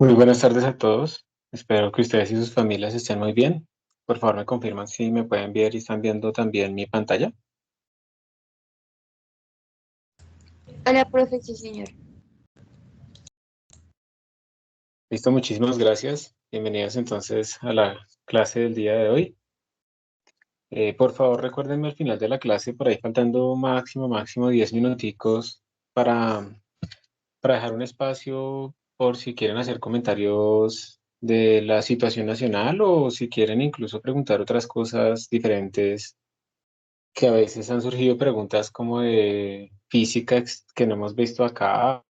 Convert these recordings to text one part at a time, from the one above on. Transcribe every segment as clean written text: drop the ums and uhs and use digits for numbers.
Muy buenas tardes a todos. Espero que ustedes y sus familias estén muy bien. Por favor, me confirman si me pueden ver y están viendo también mi pantalla. Hola, profe, sí, señor. Listo, muchísimas gracias. Bienvenidos entonces a la clase del día de hoy. Por favor, recuérdenme al final de la clase, por ahí faltando máximo 10 minuticos para, para dejar un espacio por si quieren hacer comentarios de la situación nacional o si quieren incluso preguntar otras cosas diferentes que a veces han surgido preguntas como de física que no hemos visto acá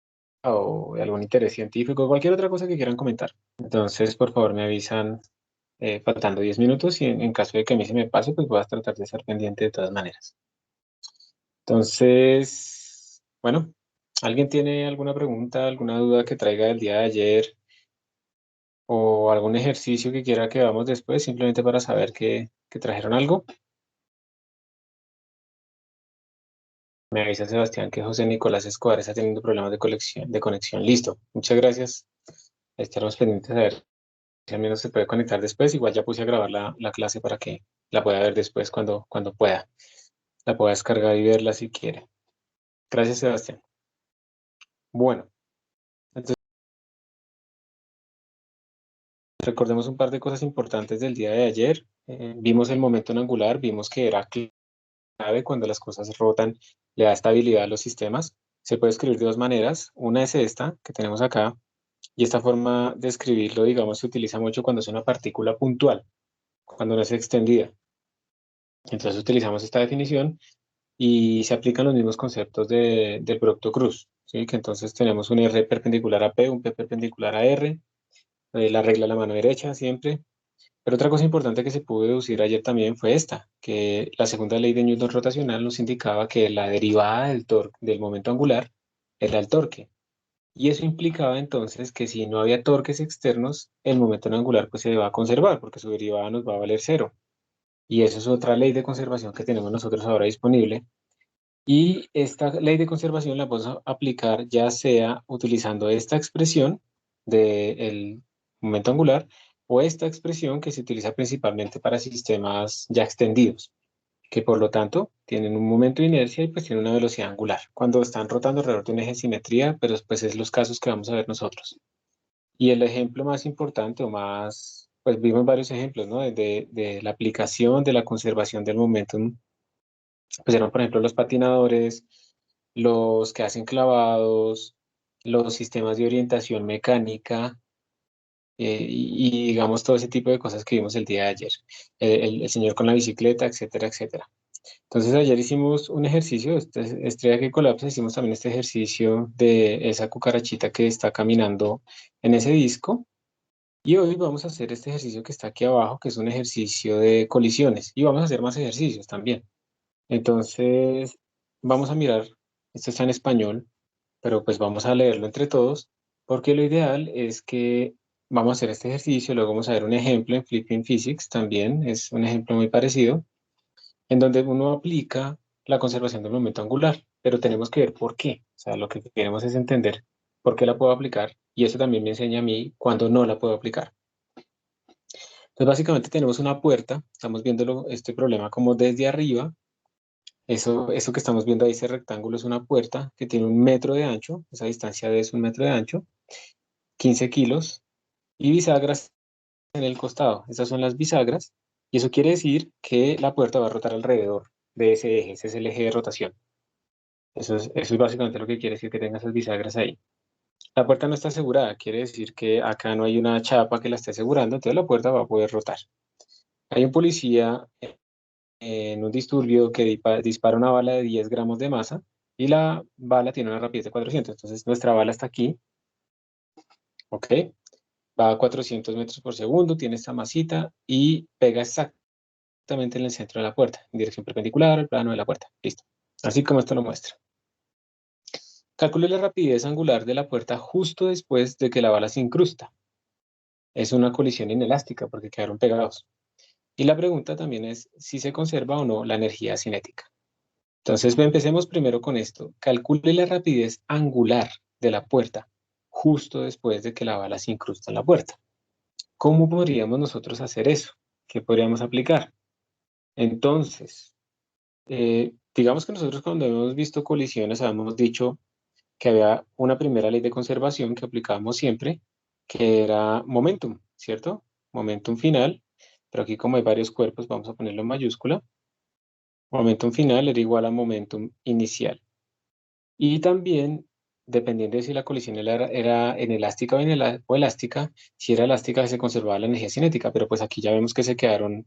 o de algún interés científico, cualquier otra cosa que quieran comentar. Entonces, por favor, me avisan faltando 10 minutos y en caso de que a mí se me pase, pues voy a tratar de estar pendiente de todas maneras. Entonces, bueno, ¿alguien tiene alguna pregunta, alguna duda que traiga del día de ayer o algún ejercicio que quiera que hagamos después, simplemente para saber que trajeron algo? Me avisa Sebastián que José Nicolás Escobar está teniendo problemas de conexión. Listo. Muchas gracias. Estaremos pendientes a ver si al menos se puede conectar después. Igual ya puse a grabar la clase para que la pueda ver después cuando pueda. La pueda descargar y verla si quiere. Gracias, Sebastián. Bueno, entonces recordemos un par de cosas importantes del día de ayer. Vimos el momento en angular, vimos que era clave cuando las cosas rotan, le da estabilidad a los sistemas. Se puede escribir de dos maneras. Una es esta que tenemos acá. Y esta forma de escribirlo, digamos, se utiliza mucho cuando es una partícula puntual, cuando no es extendida. Entonces utilizamos esta definición y se aplican los mismos conceptos del producto cruz, ¿sí? Que entonces tenemos un R perpendicular a P, un P perpendicular a R, la regla a la mano derecha siempre. Pero otra cosa importante que se pudo deducir ayer también fue esta, que la segunda ley de Newton rotacional nos indicaba que la derivada del torque del momento angular era el torque. Y eso implicaba entonces que si no había torques externos, el momento angular pues se va a conservar porque su derivada nos va a valer cero. Y eso es otra ley de conservación que tenemos nosotros ahora disponible. Y esta ley de conservación la vamos a aplicar ya sea utilizando esta expresión del momento angular o esta expresión que se utiliza principalmente para sistemas ya extendidos, que por lo tanto tienen un momento de inercia y pues tienen una velocidad angular cuando están rotando alrededor de un eje de simetría, pero pues es los casos que vamos a ver nosotros. Y el ejemplo más importante o más, pues vimos varios ejemplos, ¿no? De la aplicación de la conservación del momentum, pues eran por ejemplo los patinadores, los que hacen clavados, los sistemas de orientación mecánica, y digamos todo ese tipo de cosas que vimos el día de ayer. El señor con la bicicleta, etcétera, etcétera. Entonces ayer hicimos un ejercicio, estrella que colapsa, hicimos también este ejercicio de esa cucarachita que está caminando en ese disco. Y hoy vamos a hacer este ejercicio que está aquí abajo, que es un ejercicio de colisiones. Y vamos a hacer más ejercicios también. Entonces, vamos a mirar, esto está en español, pero pues vamos a leerlo entre todos, porque lo ideal es que vamos a hacer este ejercicio, luego vamos a ver un ejemplo en Flipping Physics también, es un ejemplo muy parecido en donde uno aplica la conservación del momento angular, pero tenemos que ver por qué. O sea, lo que queremos es entender por qué la puedo aplicar y eso también me enseña a mí cuándo no la puedo aplicar. Entonces, básicamente tenemos una puerta, estamos viendo este problema como desde arriba. Eso que estamos viendo ahí, ese rectángulo es una puerta que tiene 1 metro de ancho, esa distancia de es 1 metro de ancho, 15 kilos, y bisagras en el costado. Esas son las bisagras, y eso quiere decir que la puerta va a rotar alrededor de ese eje, ese es el eje de rotación. Eso es básicamente lo que quiere decir que tenga esas bisagras ahí. La puerta no está asegurada, quiere decir que acá no hay una chapa que la esté asegurando, entonces la puerta va a poder rotar. Hay un policía en un disturbio que dispara una bala de 10 gramos de masa y la bala tiene una rapidez de 400. Entonces nuestra bala está aquí, ¿ok? Va a 400 metros por segundo, tiene esta masita y pega exactamente en el centro de la puerta, en dirección perpendicular al plano de la puerta. Listo. Así como esto lo muestra. Calcule la rapidez angular de la puerta justo después de que la bala se incrusta. Es una colisión inelástica porque quedaron pegados. Y la pregunta también es si se conserva o no la energía cinética. Entonces, empecemos primero con esto. Calcule la rapidez angular de la puerta justo después de que la bala se incrusta en la puerta. ¿Cómo podríamos nosotros hacer eso? ¿Qué podríamos aplicar? Entonces, digamos que nosotros cuando hemos visto colisiones habíamos dicho que había una primera ley de conservación que aplicábamos siempre, que era momentum, ¿cierto? Momentum final, pero aquí como hay varios cuerpos, vamos a ponerlo en mayúscula. Momentum final era igual a momentum inicial. Y también, dependiendo de si la colisión era en elástica o elástica, si era elástica se conservaba la energía cinética, pero pues aquí ya vemos que se quedaron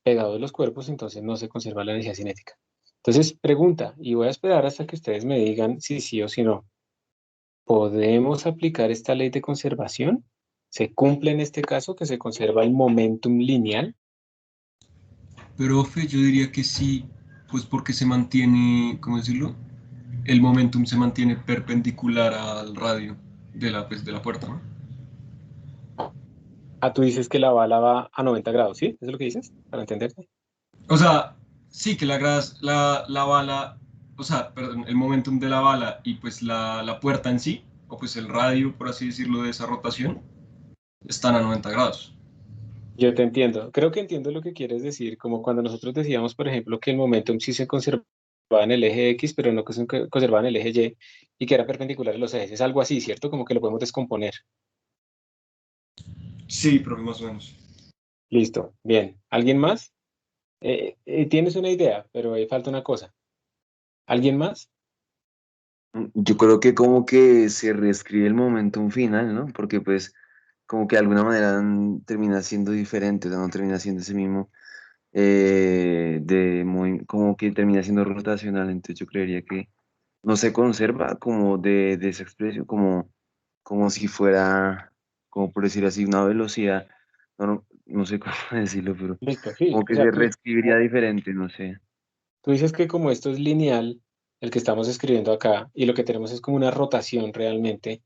pegados los cuerpos, entonces no se conserva la energía cinética. Entonces, pregunta, y voy a esperar hasta que ustedes me digan si sí o si no. ¿Podemos aplicar esta ley de conservación? ¿Se cumple en este caso que se conserva el momentum lineal? Profe, yo diría que sí, pues porque se mantiene, ¿cómo decirlo? El momentum se mantiene perpendicular al radio de la puerta, ¿no? Ah, tú dices que la bala va a 90 grados, ¿sí? ¿Eso es lo que dices? Para entenderte. O sea, sí que la bala, o sea, perdón, el momentum de la bala y pues la puerta en sí, o pues el radio, por así decirlo, de esa rotación, están a 90 grados. Yo te entiendo. Creo que entiendo lo que quieres decir, como cuando nosotros decíamos, por ejemplo, que el momentum sí se conservaba en el eje X, pero no que se conservaba en el eje Y y que era perpendicular a los ejes. Es algo así, ¿cierto? Como que lo podemos descomponer. Sí, profe, más o menos. Listo. Bien. ¿Alguien más? Tienes una idea, pero falta una cosa. ¿Alguien más? Yo creo que como que se reescribe el momentum final, ¿no? Porque pues como que de alguna manera termina siendo diferente, o sea, no termina siendo ese mismo, como que termina siendo rotacional, entonces yo creería que no se conserva como de esa expresión, como si fuera, como por decir así, una velocidad, no sé cómo decirlo, pero Listo, sí. como O que sea, se reescribiría diferente, no sé. tú dices que como esto es lineal, el que estamos escribiendo acá, y lo que tenemos es como una rotación realmente,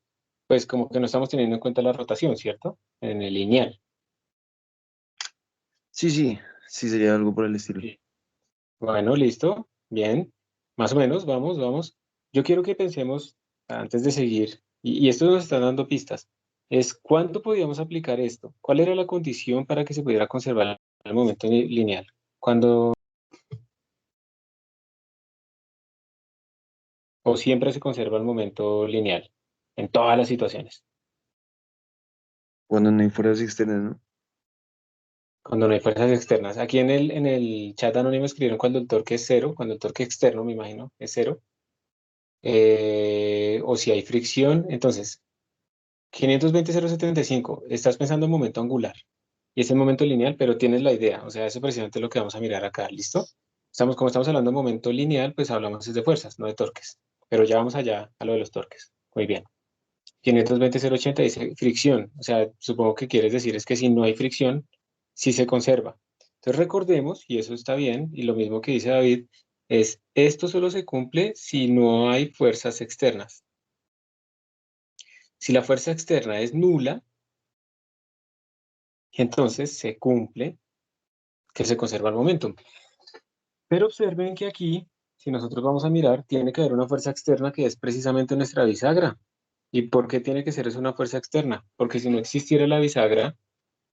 pues como que no estamos teniendo en cuenta la rotación, ¿cierto? En el lineal. Sí, sí, sí sería algo por el estilo. Sí. Bueno, listo, bien, más o menos, vamos, vamos. Yo quiero que pensemos, antes de seguir, y esto nos está dando pistas, es cuándo podíamos aplicar esto, cuál era la condición para que se pudiera conservar el momento lineal, cuando o siempre se conserva el momento lineal, en todas las situaciones, Cuando no hay fuerzas externas, ¿no? cuando no hay fuerzas externas. Aquí en el chat anónimo escribieron cuando el torque es cero, cuando el torque externo, me imagino, es cero, o si hay fricción, entonces 520,075, estás pensando en momento angular y es el momento lineal, pero tienes la idea, o sea, eso es precisamente lo que vamos a mirar acá, ¿listo? Como estamos hablando de momento lineal, pues hablamos es de fuerzas, no de torques, pero ya vamos allá a lo de los torques. Muy bien. 520,080 dice fricción, o sea, supongo que quieres decir es que si no hay fricción, sí se conserva. Entonces recordemos, y eso está bien, y lo mismo que dice David, es esto solo se cumple si no hay fuerzas externas. Si la fuerza externa es nula, entonces se cumple que se conserva el momentum. Pero observen que aquí, si nosotros vamos a mirar, tiene que haber una fuerza externa que es precisamente nuestra bisagra. ¿Y por qué tiene que ser eso una fuerza externa? Porque si no existiera la bisagra,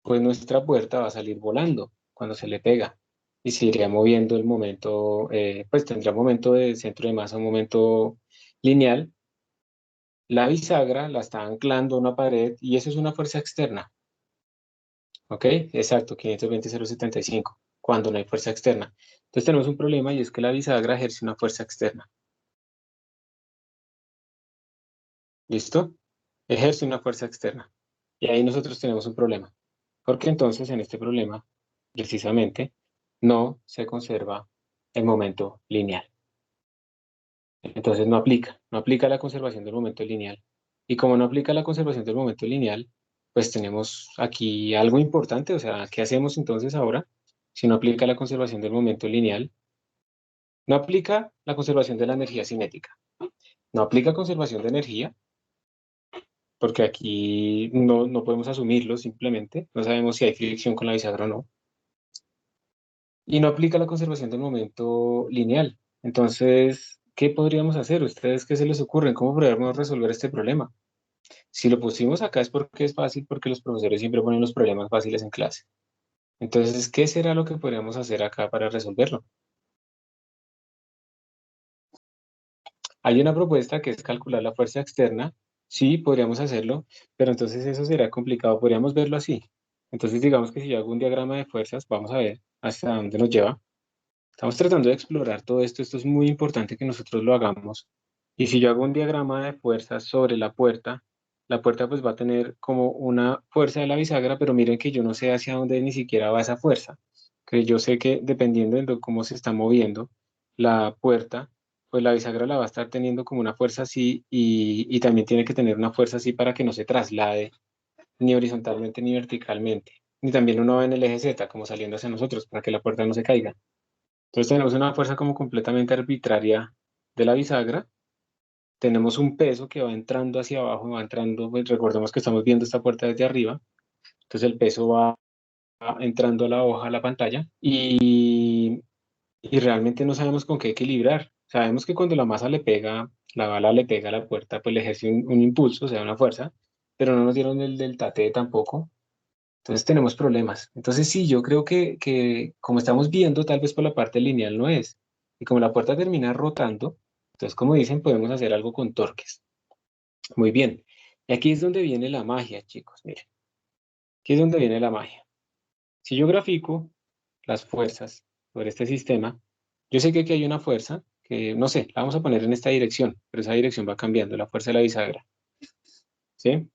pues nuestra puerta va a salir volando cuando se le pega y se iría moviendo el momento, pues tendría un momento de centro de masa, un momento lineal. La bisagra la está anclando a una pared y eso es una fuerza externa. ¿Ok? Exacto, 520,075, cuando no hay fuerza externa. Entonces tenemos un problema y es que la bisagra ejerce una fuerza externa. ¿Listo? Ejerce una fuerza externa. Y ahí nosotros tenemos un problema. Porque entonces en este problema, precisamente, no se conserva el momento lineal. Entonces no aplica la conservación del momento lineal. Y como no aplica la conservación del momento lineal, pues tenemos aquí algo importante. O sea, ¿qué hacemos entonces ahora si no aplica la conservación del momento lineal? No aplica la conservación de la energía cinética. No aplica conservación de energía, porque aquí no podemos asumirlo simplemente. No sabemos si hay fricción con la bisagra o no. Y no aplica la conservación del momento lineal. Entonces, ¿qué podríamos hacer? ¿Ustedes qué se les ocurre? ¿Cómo podríamos resolver este problema? Si lo pusimos acá es porque es fácil, porque los profesores siempre ponen los problemas fáciles en clase. Entonces, ¿qué será lo que podríamos hacer acá para resolverlo? Hay una propuesta que es calcular la fuerza externa. Sí, podríamos hacerlo, pero entonces eso será complicado. Podríamos verlo así. Entonces, digamos que si yo hago un diagrama de fuerzas, vamos a ver hasta dónde nos lleva. Estamos tratando de explorar todo esto. Esto es muy importante que nosotros lo hagamos. Y si yo hago un diagrama de fuerzas sobre la puerta pues va a tener como una fuerza de la bisagra, pero miren que yo no sé hacia dónde ni siquiera va esa fuerza. Que yo sé que dependiendo de cómo se está moviendo la puerta, pues la bisagra la va a estar teniendo como una fuerza así y también tiene que tener una fuerza así para que no se traslade ni horizontalmente ni verticalmente. Ni también uno va en el eje Z como saliendo hacia nosotros para que la puerta no se caiga. Entonces tenemos una fuerza como completamente arbitraria de la bisagra. Tenemos un peso que va entrando hacia abajo, va entrando, pues recordemos que estamos viendo esta puerta desde arriba. Entonces el peso va entrando a la hoja, a la pantalla, y realmente no sabemos con qué equilibrar. Sabemos que cuando la masa le pega, la bala le pega a la puerta, pues le ejerce un impulso, o sea, una fuerza, pero no nos dieron el delta T tampoco. Entonces tenemos problemas. Entonces sí, yo creo que como estamos viendo, tal vez por la parte lineal no es. Y como la puerta termina rotando, entonces como dicen, podemos hacer algo con torques. Muy bien. Y aquí es donde viene la magia, chicos. Miren, aquí es donde viene la magia. Si yo grafico las fuerzas sobre este sistema, yo sé que aquí hay una fuerza que, no sé, la vamos a poner en esta dirección, pero esa dirección va cambiando, la fuerza de la bisagra. ¿Sí?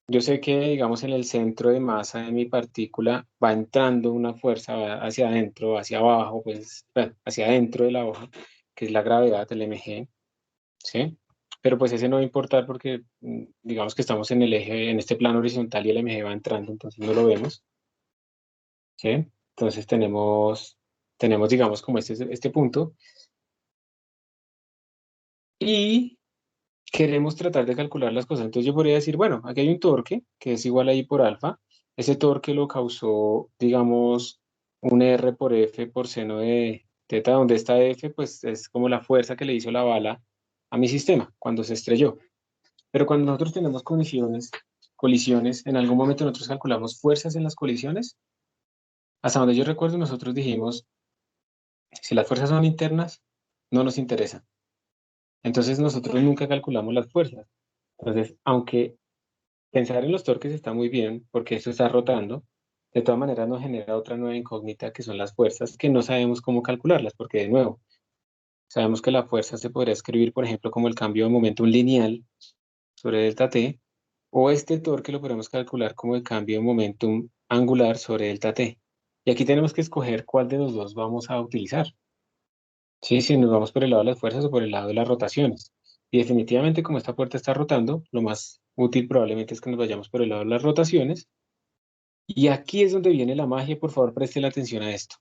Yo sé que, digamos, en el centro de masa de mi partícula va entrando una fuerza va hacia adentro, hacia abajo, pues, bueno, hacia adentro de la hoja, que es la gravedad del mg, ¿sí? Pero pues ese no va a importar porque, digamos que estamos en el eje, en este plano horizontal y el mg va entrando, entonces no lo vemos, ¿sí? Entonces tenemos, digamos, como este punto y queremos tratar de calcular las cosas. Entonces yo podría decir, bueno, aquí hay un torque que es igual a I por alfa. Ese torque lo causó, digamos, un R por F por seno de teta, donde esta F pues es como la fuerza que le hizo la bala a mi sistema cuando se estrelló. Pero cuando nosotros tenemos colisiones, en algún momento nosotros calculamos fuerzas en las colisiones. Hasta donde yo recuerdo, nosotros dijimos, si las fuerzas son internas, no nos interesa. Entonces nosotros nunca calculamos las fuerzas. Entonces, aunque pensar en los torques está muy bien porque esto está rotando. De todas maneras nos genera otra nueva incógnita que son las fuerzas que no sabemos cómo calcularlas porque de nuevo, sabemos que la fuerza se podría escribir, por ejemplo, como el cambio de momentum lineal sobre delta t, o este torque lo podemos calcular como el cambio de momentum angular sobre delta t. Y aquí tenemos que escoger cuál de los dos vamos a utilizar. Sí, si nos vamos por el lado de las fuerzas o por el lado de las rotaciones. Y definitivamente como esta puerta está rotando, lo más útil probablemente es que nos vayamos por el lado de las rotaciones. Y aquí es donde viene la magia, por favor presten atención a esto.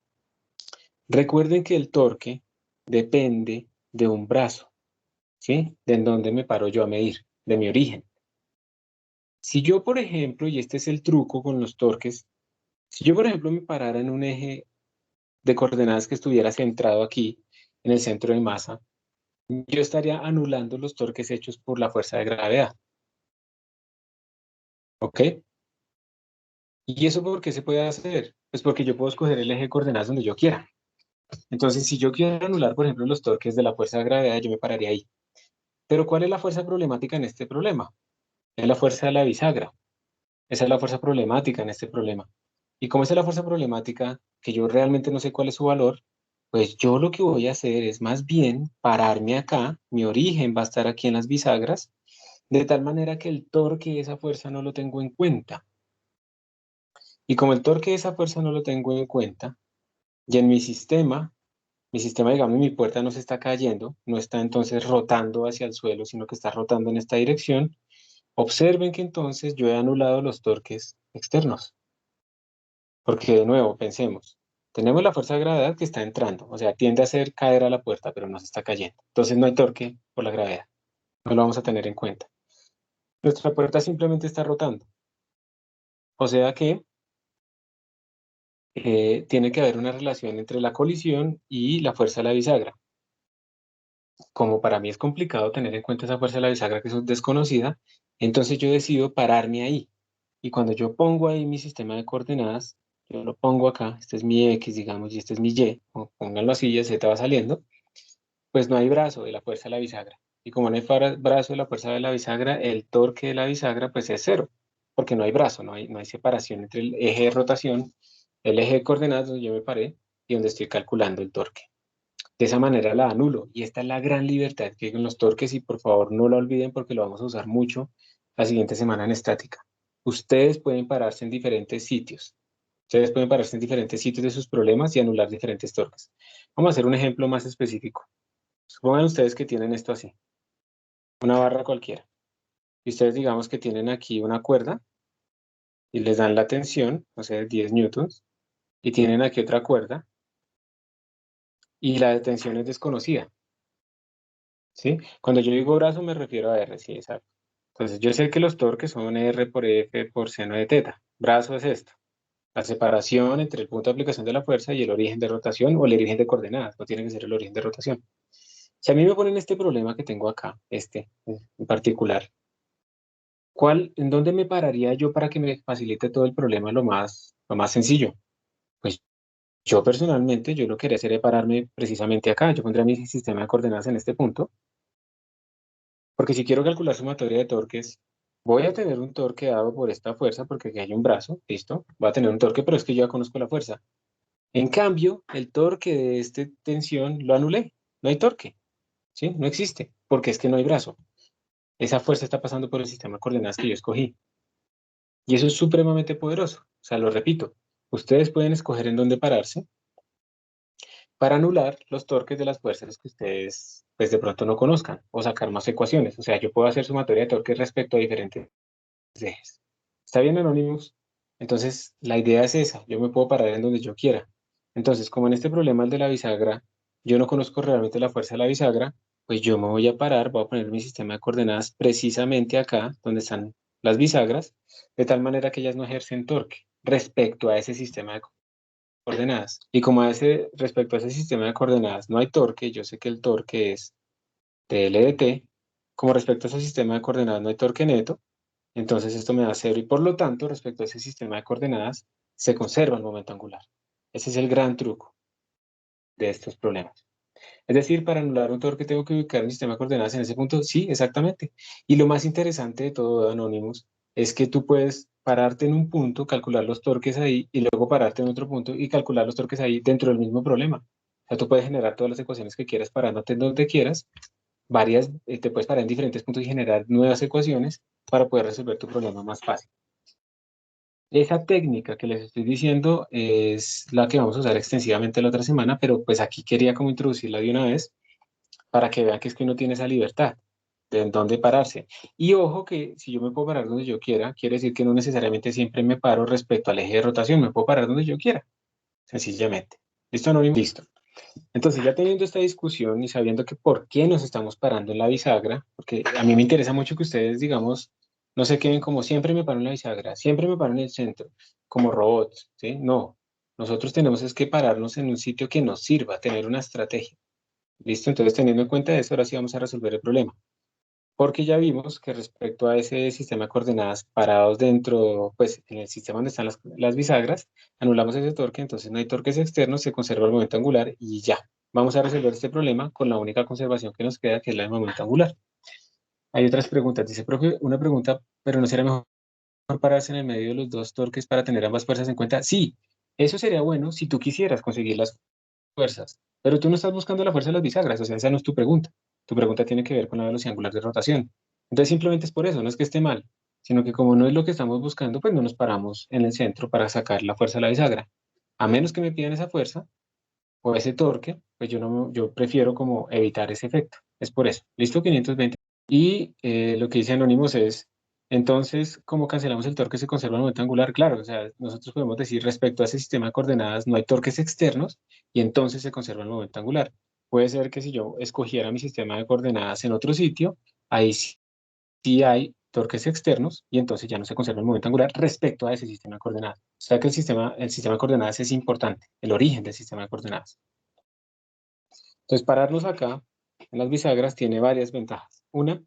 Recuerden que el torque depende de un brazo, ¿sí? De en dónde me paro yo a medir, de mi origen. Si yo, por ejemplo, y este es el truco con los torques, si yo, por ejemplo, me parara en un eje de coordenadas que estuviera centrado aquí, en el centro de masa, yo estaría anulando los torques hechos por la fuerza de gravedad. ¿Ok? ¿Y eso por qué se puede hacer? Pues porque yo puedo escoger el eje de coordenadas donde yo quiera. Entonces, si yo quiero anular, por ejemplo, los torques de la fuerza de gravedad, yo me pararía ahí. Pero ¿cuál es la fuerza problemática en este problema? Es la fuerza de la bisagra. Esa es la fuerza problemática en este problema. Y como esa es la fuerza problemática, que yo realmente no sé cuál es su valor, pues yo lo que voy a hacer es más bien pararme acá, mi origen va a estar aquí en las bisagras, de tal manera que el torque de esa fuerza no lo tengo en cuenta. Y como el torque de esa fuerza no lo tengo en cuenta, y en mi sistema, digamos, mi puerta no se está cayendo, no está entonces rotando hacia el suelo, sino que está rotando en esta dirección. Observen que entonces yo he anulado los torques externos. Porque de nuevo, pensemos, tenemos la fuerza de gravedad que está entrando, o sea, tiende a hacer caer a la puerta, pero no se está cayendo. Entonces no hay torque por la gravedad, no lo vamos a tener en cuenta. Nuestra puerta simplemente está rotando. O sea que tiene que haber una relación entre la colisión y la fuerza de la bisagra. Como para mí es complicado tener en cuenta esa fuerza de la bisagra que es desconocida, Entonces yo decido pararme ahí. Y cuando yo pongo ahí mi sistema de coordenadas, yo lo pongo acá, este es mi X, digamos, y este es mi Y, o pónganlo así, y el Z va saliendo, pues no hay brazo de la fuerza de la bisagra. Y como no hay brazo de la fuerza de la bisagra, el torque de la bisagra pues es cero, porque no hay brazo, no hay separación entre el eje de rotación, el eje de coordenadas donde yo me paré y donde estoy calculando el torque. De esa manera la anulo. Y esta es la gran libertad que hay con los torques y por favor no lo olviden porque lo vamos a usar mucho la siguiente semana en estática. Ustedes pueden pararse en diferentes sitios. Ustedes pueden pararse en diferentes sitios de sus problemas y anular diferentes torques. Vamos a hacer un ejemplo más específico. Supongan ustedes que tienen esto así, una barra cualquiera. Y ustedes digamos que tienen aquí una cuerda y les dan la tensión, o sea, 10 newtons, y tienen aquí otra cuerda y la tensión es desconocida. ¿Sí? Cuando yo digo brazo me refiero a R, sí, exacto. Entonces yo sé que los torques son R por F por seno de teta. Brazo es esto, la separación entre el punto de aplicación de la fuerza y el origen de rotación o el origen de coordenadas, no tiene que ser el origen de rotación. Si a mí me ponen este problema que tengo acá, este en particular, ¿en dónde me pararía yo para que me facilite todo el problema lo más sencillo? Pues yo personalmente, yo lo que quería hacer es pararme precisamente acá. Yo pondría mi sistema de coordenadas en este punto. Porque si quiero calcular sumatoria de torques, voy a tener un torque dado por esta fuerza, porque aquí hay un brazo, listo, va a tener un torque, pero es que yo ya conozco la fuerza. En cambio, el torque de esta tensión lo anulé, no hay torque, ¿sí? No existe, porque es que no hay brazo. Esa fuerza está pasando por el sistema de coordenadas que yo escogí. Y eso es supremamente poderoso. O sea, lo repito, ustedes pueden escoger en dónde pararse para anular los torques de las fuerzas que ustedes, pues de pronto no conozcan, o sacar más ecuaciones. O sea, yo puedo hacer sumatoria de torques respecto a diferentes ejes. ¿Está bien, Anonymous? Entonces, la idea es esa. Yo me puedo parar en donde yo quiera. Entonces, como en este problema el de la bisagra, yo no conozco realmente la fuerza de la bisagra, pues yo me voy a parar, voy a poner mi sistema de coordenadas precisamente acá, donde están las bisagras, de tal manera que ellas no ejercen torque respecto a ese sistema de coordenadas. Y como respecto a ese sistema de coordenadas no hay torque, yo sé que el torque es TL de T, como respecto a ese sistema de coordenadas no hay torque neto, entonces esto me da cero y por lo tanto, respecto a ese sistema de coordenadas, se conserva el momento angular. Ese es el gran truco de estos problemas. Es decir, para anular un torque tengo que ubicar mi sistema de coordenadas en ese punto. Sí, exactamente. Y lo más interesante de todo, Anonymous, es que tú puedes pararte en un punto, calcular los torques ahí y luego pararte en otro punto y calcular los torques ahí dentro del mismo problema. O sea, tú puedes generar todas las ecuaciones que quieras parándote en donde quieras, te puedes parar en diferentes puntos y generar nuevas ecuaciones para poder resolver tu problema más fácil. Esa técnica que les estoy diciendo es la que vamos a usar extensivamente la otra semana, pero pues aquí quería como introducirla de una vez para que vean que es que uno tiene esa libertad de en dónde pararse. Y ojo que si yo me puedo parar donde yo quiera, quiere decir que no necesariamente siempre me paro respecto al eje de rotación, me puedo parar donde yo quiera, sencillamente. ¿Listo, Anónimo? Listo. Entonces, ya teniendo esta discusión y sabiendo que por qué nos estamos parando en la bisagra, porque a mí me interesa mucho que ustedes, digamos, no se queden como siempre me paro en la bisagra, siempre me paro en el centro, como robots, ¿sí? No, nosotros tenemos es que pararnos en un sitio que nos sirva, tener una estrategia. ¿Listo? Entonces, teniendo en cuenta eso, ahora sí vamos a resolver el problema. Porque ya vimos que respecto a ese sistema de coordenadas parados dentro, pues en el sistema donde están las bisagras, anulamos ese torque, entonces no hay torques externos, se conserva el momento angular y ya. Vamos a resolver este problema con la única conservación que nos queda, que es la del momento angular. Hay otras preguntas. Dice, profe, una pregunta, pero ¿no será mejor pararse en el medio de los dos torques para tener ambas fuerzas en cuenta? Sí, eso sería bueno si tú quisieras conseguir las fuerzas, pero tú no estás buscando la fuerza de las bisagras, o sea, esa no es tu pregunta. Tu pregunta tiene que ver con la velocidad angular de rotación. Entonces simplemente es por eso, no es que esté mal, sino que como no es lo que estamos buscando, pues no nos paramos en el centro para sacar la fuerza de la bisagra. A menos que me pidan esa fuerza o ese torque, pues yo prefiero como evitar ese efecto. Es por eso. ¿Listo? 520. Y lo que dice Anónimos es, entonces, ¿cómo cancelamos el torque se conserva el momento angular? Claro, o sea, nosotros podemos decir respecto a ese sistema de coordenadas no hay torques externos y entonces se conserva el momento angular. Puede ser que si yo escogiera mi sistema de coordenadas en otro sitio, ahí sí hay torques externos y entonces ya no se conserva el momento angular respecto a ese sistema de coordenadas. O sea que el sistema de coordenadas es importante, el origen del sistema de coordenadas. Entonces, pararnos acá en las bisagras tiene varias ventajas. Una,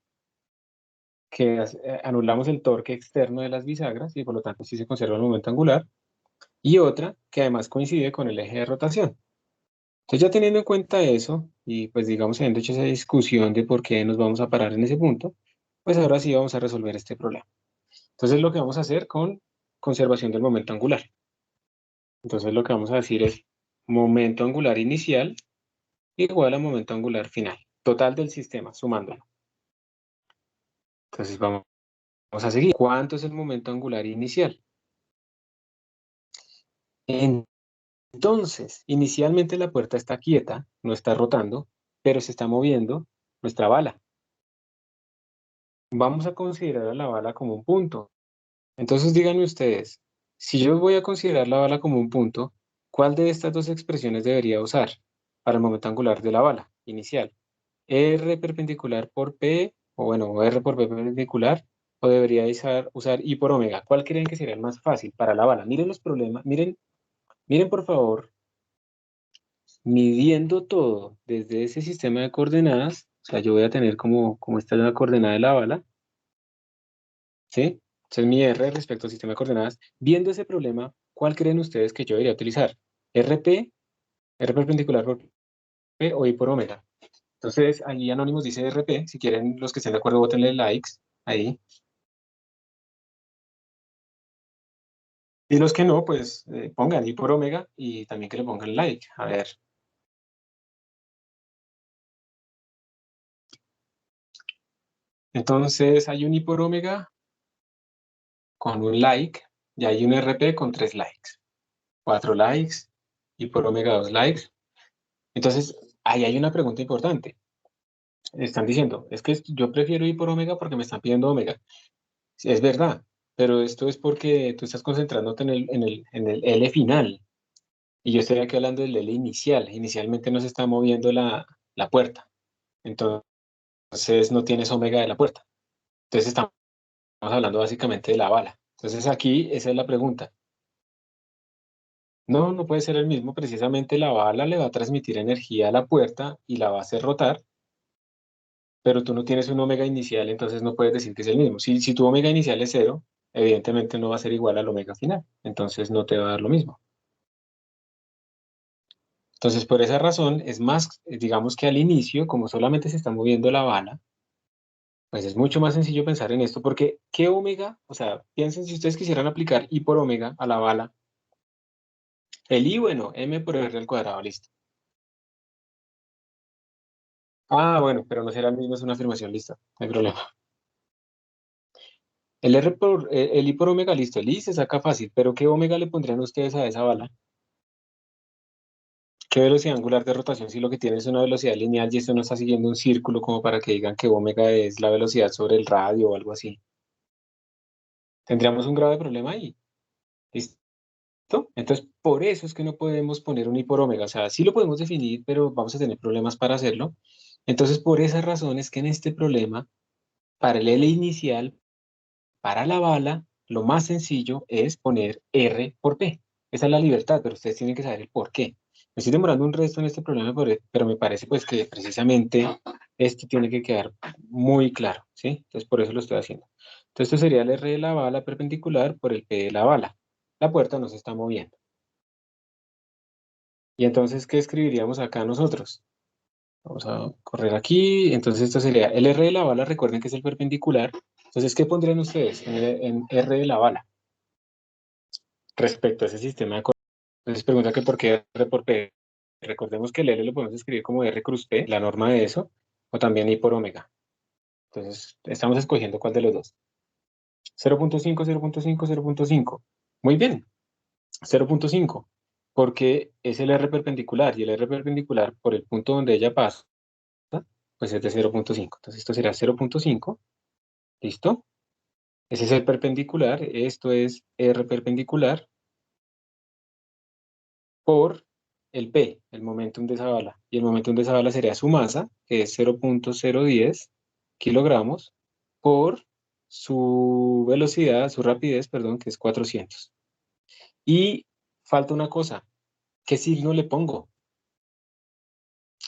que anulamos el torque externo de las bisagras y por lo tanto sí se conserva el momento angular, y otra que además coincide con el eje de rotación. Entonces ya teniendo en cuenta eso, y pues digamos habiendo hecho esa discusión de por qué nos vamos a parar en ese punto, pues ahora sí vamos a resolver este problema. Entonces lo que vamos a hacer con conservación del momento angular. Entonces lo que vamos a decir es momento angular inicial igual a momento angular final, total del sistema, sumándolo. Entonces vamos a seguir. ¿Cuánto es el momento angular inicial? Entonces, inicialmente la puerta está quieta, no está rotando, pero se está moviendo nuestra bala. Vamos a considerar a la bala como un punto. Entonces díganme ustedes, si yo voy a considerar la bala como un punto, ¿cuál de estas dos expresiones debería usar para el momento angular de la bala inicial? ¿R perpendicular por P, o bueno, R por P perpendicular, o debería usar I por omega? ¿Cuál creen que sería el más fácil para la bala? Miren los problemas, miren por favor, midiendo todo desde ese sistema de coordenadas, o sea, yo voy a tener como esta es la coordenada de la bala, ¿sí? Ese es mi R respecto al sistema de coordenadas. Viendo ese problema, ¿cuál creen ustedes que yo debería utilizar? ¿RP, R perpendicular por P o I por omega? Entonces, allí Anónimos dice RP. Si quieren, los que estén de acuerdo, bótenle likes ahí. Y los que no, pues pongan I por omega y también que le pongan like. A ver. Entonces, hay un I por omega con un like y hay un RP con 3 likes. 4 likes, I por omega 2 likes. Entonces, ahí hay una pregunta importante. Están diciendo, es que yo prefiero I por omega porque me están pidiendo omega. Sí, es verdad, pero esto es porque tú estás concentrándote en el L final. Y yo estoy aquí hablando del L inicial. Inicialmente no se está moviendo la puerta. Entonces no tienes omega de la puerta. Entonces estamos hablando básicamente de la bala. Entonces aquí esa es la pregunta. No, no puede ser el mismo. Precisamente la bala le va a transmitir energía a la puerta y la va a hacer rotar, pero tú no tienes un omega inicial, entonces no puedes decir que es el mismo. Si tu omega inicial es cero, evidentemente no va a ser igual al omega final. Entonces no te va a dar lo mismo. Entonces, por esa razón, es más, digamos que al inicio, como solamente se está moviendo la bala, pues es mucho más sencillo pensar en esto, porque ¿qué omega? O sea, piensen si ustedes quisieran aplicar I por omega a la bala. El I, bueno, M por R al cuadrado, listo. Ah, bueno, pero no será el mismo, es una afirmación, listo, no hay problema. El I por omega, listo, el I se saca fácil, pero ¿qué omega le pondrían ustedes a esa bala? ¿Qué velocidad angular de rotación si lo que tiene es una velocidad lineal y esto no está siguiendo un círculo como para que digan que omega es la velocidad sobre el radio o algo así? Tendríamos un grave problema ahí. ¿Listo? Entonces, por eso es que no podemos poner un I por omega. O sea, sí lo podemos definir, pero vamos a tener problemas para hacerlo. Entonces, por esa razón es que en este problema, para el L inicial, para la bala, lo más sencillo es poner R por P. Esa es la libertad, pero ustedes tienen que saber el por qué. Me estoy demorando un resto en este problema, pero me parece pues que precisamente esto tiene que quedar muy claro, ¿sí? Entonces, por eso lo estoy haciendo. Entonces, esto sería el R de la bala perpendicular por el P de la bala. La puerta no se está moviendo. Y entonces, ¿qué escribiríamos acá nosotros? Vamos a correr aquí. Entonces, esto sería el R de la bala. Recuerden que es el perpendicular. Entonces, ¿qué pondrían ustedes en R de la bala respecto a ese sistema de coordenadas? Entonces, pregunta que por qué R por P. Recordemos que el L lo podemos escribir como R cruz P, la norma de eso, o también I por omega. Entonces, estamos escogiendo cuál de los dos. 0.5, 0.5, 0.5. Muy bien, 0.5, porque es el R perpendicular y el R perpendicular por el punto donde ella pasa, pues es de 0.5. Entonces esto será 0.5, ¿listo? Ese es el perpendicular, esto es R perpendicular por el P, el momentum de esa bala. Y el momentum de esa bala sería su masa, que es 0.010 kilogramos, por su velocidad, su rapidez, perdón, que es 400. Y falta una cosa, ¿qué signo le pongo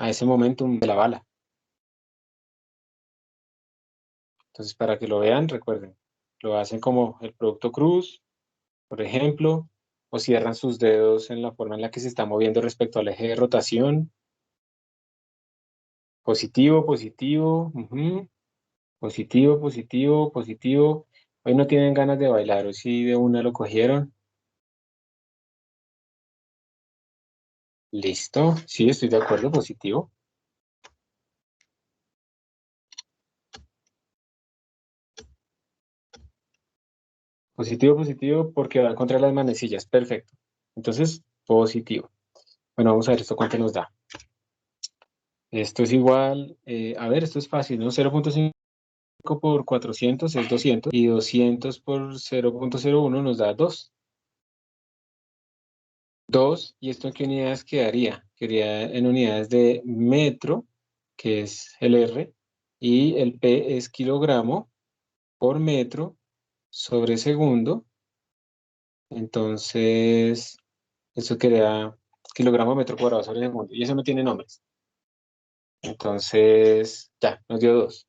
a ese momentum de la bala? Entonces, para que lo vean, recuerden, lo hacen como el producto cruz, por ejemplo, o cierran sus dedos en la forma en la que se está moviendo respecto al eje de rotación. Positivo, positivo, positivo, positivo, positivo. Hoy no tienen ganas de bailar, o si de una lo cogieron. Listo, sí, estoy de acuerdo, positivo. Positivo, positivo, porque va contra las manecillas. Perfecto. Entonces, positivo. Bueno, vamos a ver esto cuánto nos da. Esto es igual, a ver, esto es fácil, ¿no? 0.5 por 400 es 200 y 200 por 0.01 nos da 2. 2, ¿y esto en qué unidades quedaría? Quedaría en unidades de metro, que es el R, y el P es kilogramo por metro sobre segundo. Entonces, eso quedaría kilogramo metro cuadrado sobre segundo, y eso no tiene nombres. Entonces, ya, nos dio 2.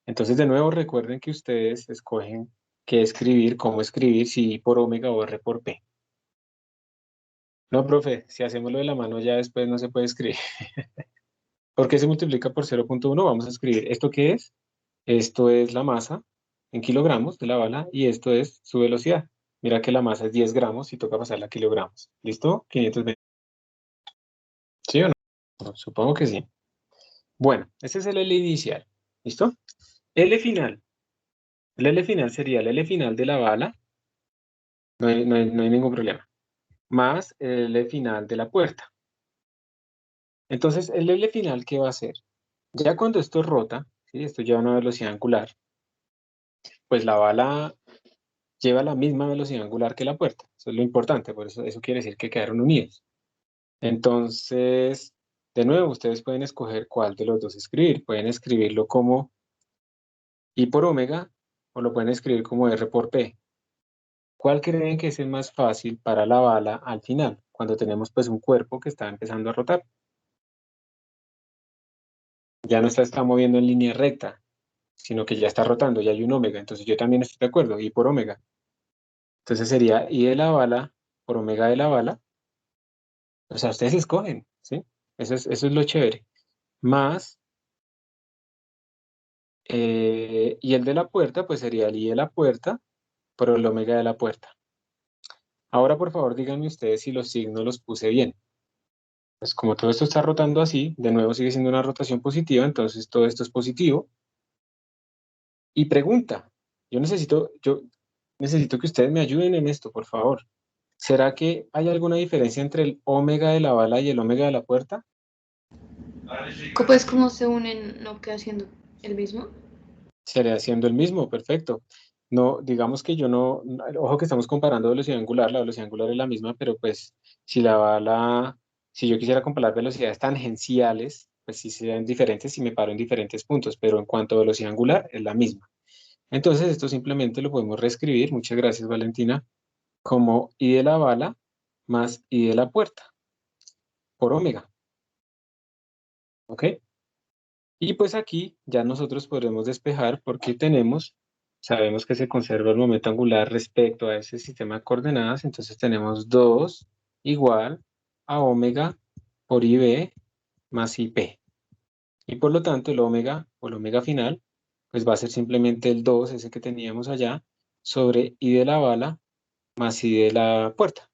Entonces, de nuevo, recuerden que ustedes escogen qué escribir, cómo escribir, si I por omega o R por P. No, profe, si hacemos lo de la mano ya después no se puede escribir. ¿Por qué se multiplica por 0.1? Vamos a escribir, ¿esto qué es? Esto es la masa en kilogramos de la bala y esto es su velocidad. Mira que la masa es 10 gramos y toca pasarla a kilogramos. ¿Listo? 520. ¿Sí o no? No, supongo que sí. Bueno, ese es el L inicial. ¿Listo? L final. El L final sería el L final de la bala. No hay ningún problema. Más el L final de la puerta. Entonces, el L final, ¿qué va a hacer? Ya cuando esto rota, ¿sí? Esto lleva una velocidad angular, pues la bala lleva la misma velocidad angular que la puerta. Eso es lo importante, por eso quiere decir que quedaron unidos. Entonces, de nuevo, ustedes pueden escoger cuál de los dos escribir. Pueden escribirlo como I por omega o lo pueden escribir como R por P. ¿Cuál creen que es el más fácil para la bala al final, cuando tenemos pues un cuerpo que está empezando a rotar? Ya no está moviendo en línea recta, sino que ya está rotando, ya hay un omega. Entonces yo también estoy de acuerdo, I por omega. Entonces sería I de la bala por omega de la bala. O sea, ustedes escogen, ¿sí? Eso es lo chévere. Más, y el de la puerta, pues sería el I de la puerta por el omega de la puerta. Ahora, por favor, díganme ustedes si los signos los puse bien. Pues como todo esto está rotando así, de nuevo sigue siendo una rotación positiva, entonces todo esto es positivo. Y pregunta, yo necesito que ustedes me ayuden en esto, por favor. ¿Será que hay alguna diferencia entre el omega de la bala y el omega de la puerta? Pues como se unen, no queda siendo el mismo. Sería siendo el mismo, perfecto. No, digamos que yo ojo que estamos comparando velocidad angular, la velocidad angular es la misma, pero pues si yo quisiera comparar velocidades tangenciales, pues sí serían diferentes si me paro en diferentes puntos, pero en cuanto a velocidad angular es la misma. Entonces esto simplemente lo podemos reescribir, muchas gracias Valentina, como I de la bala más I de la puerta por omega, ¿ok? Y pues aquí ya nosotros podremos despejar porque sabemos que se conserva el momento angular respecto a ese sistema de coordenadas, entonces tenemos 2 igual a omega por IB más IP. Y por lo tanto el omega o el omega final, pues va a ser simplemente el 2, ese que teníamos allá, sobre I de la bala más I de la puerta.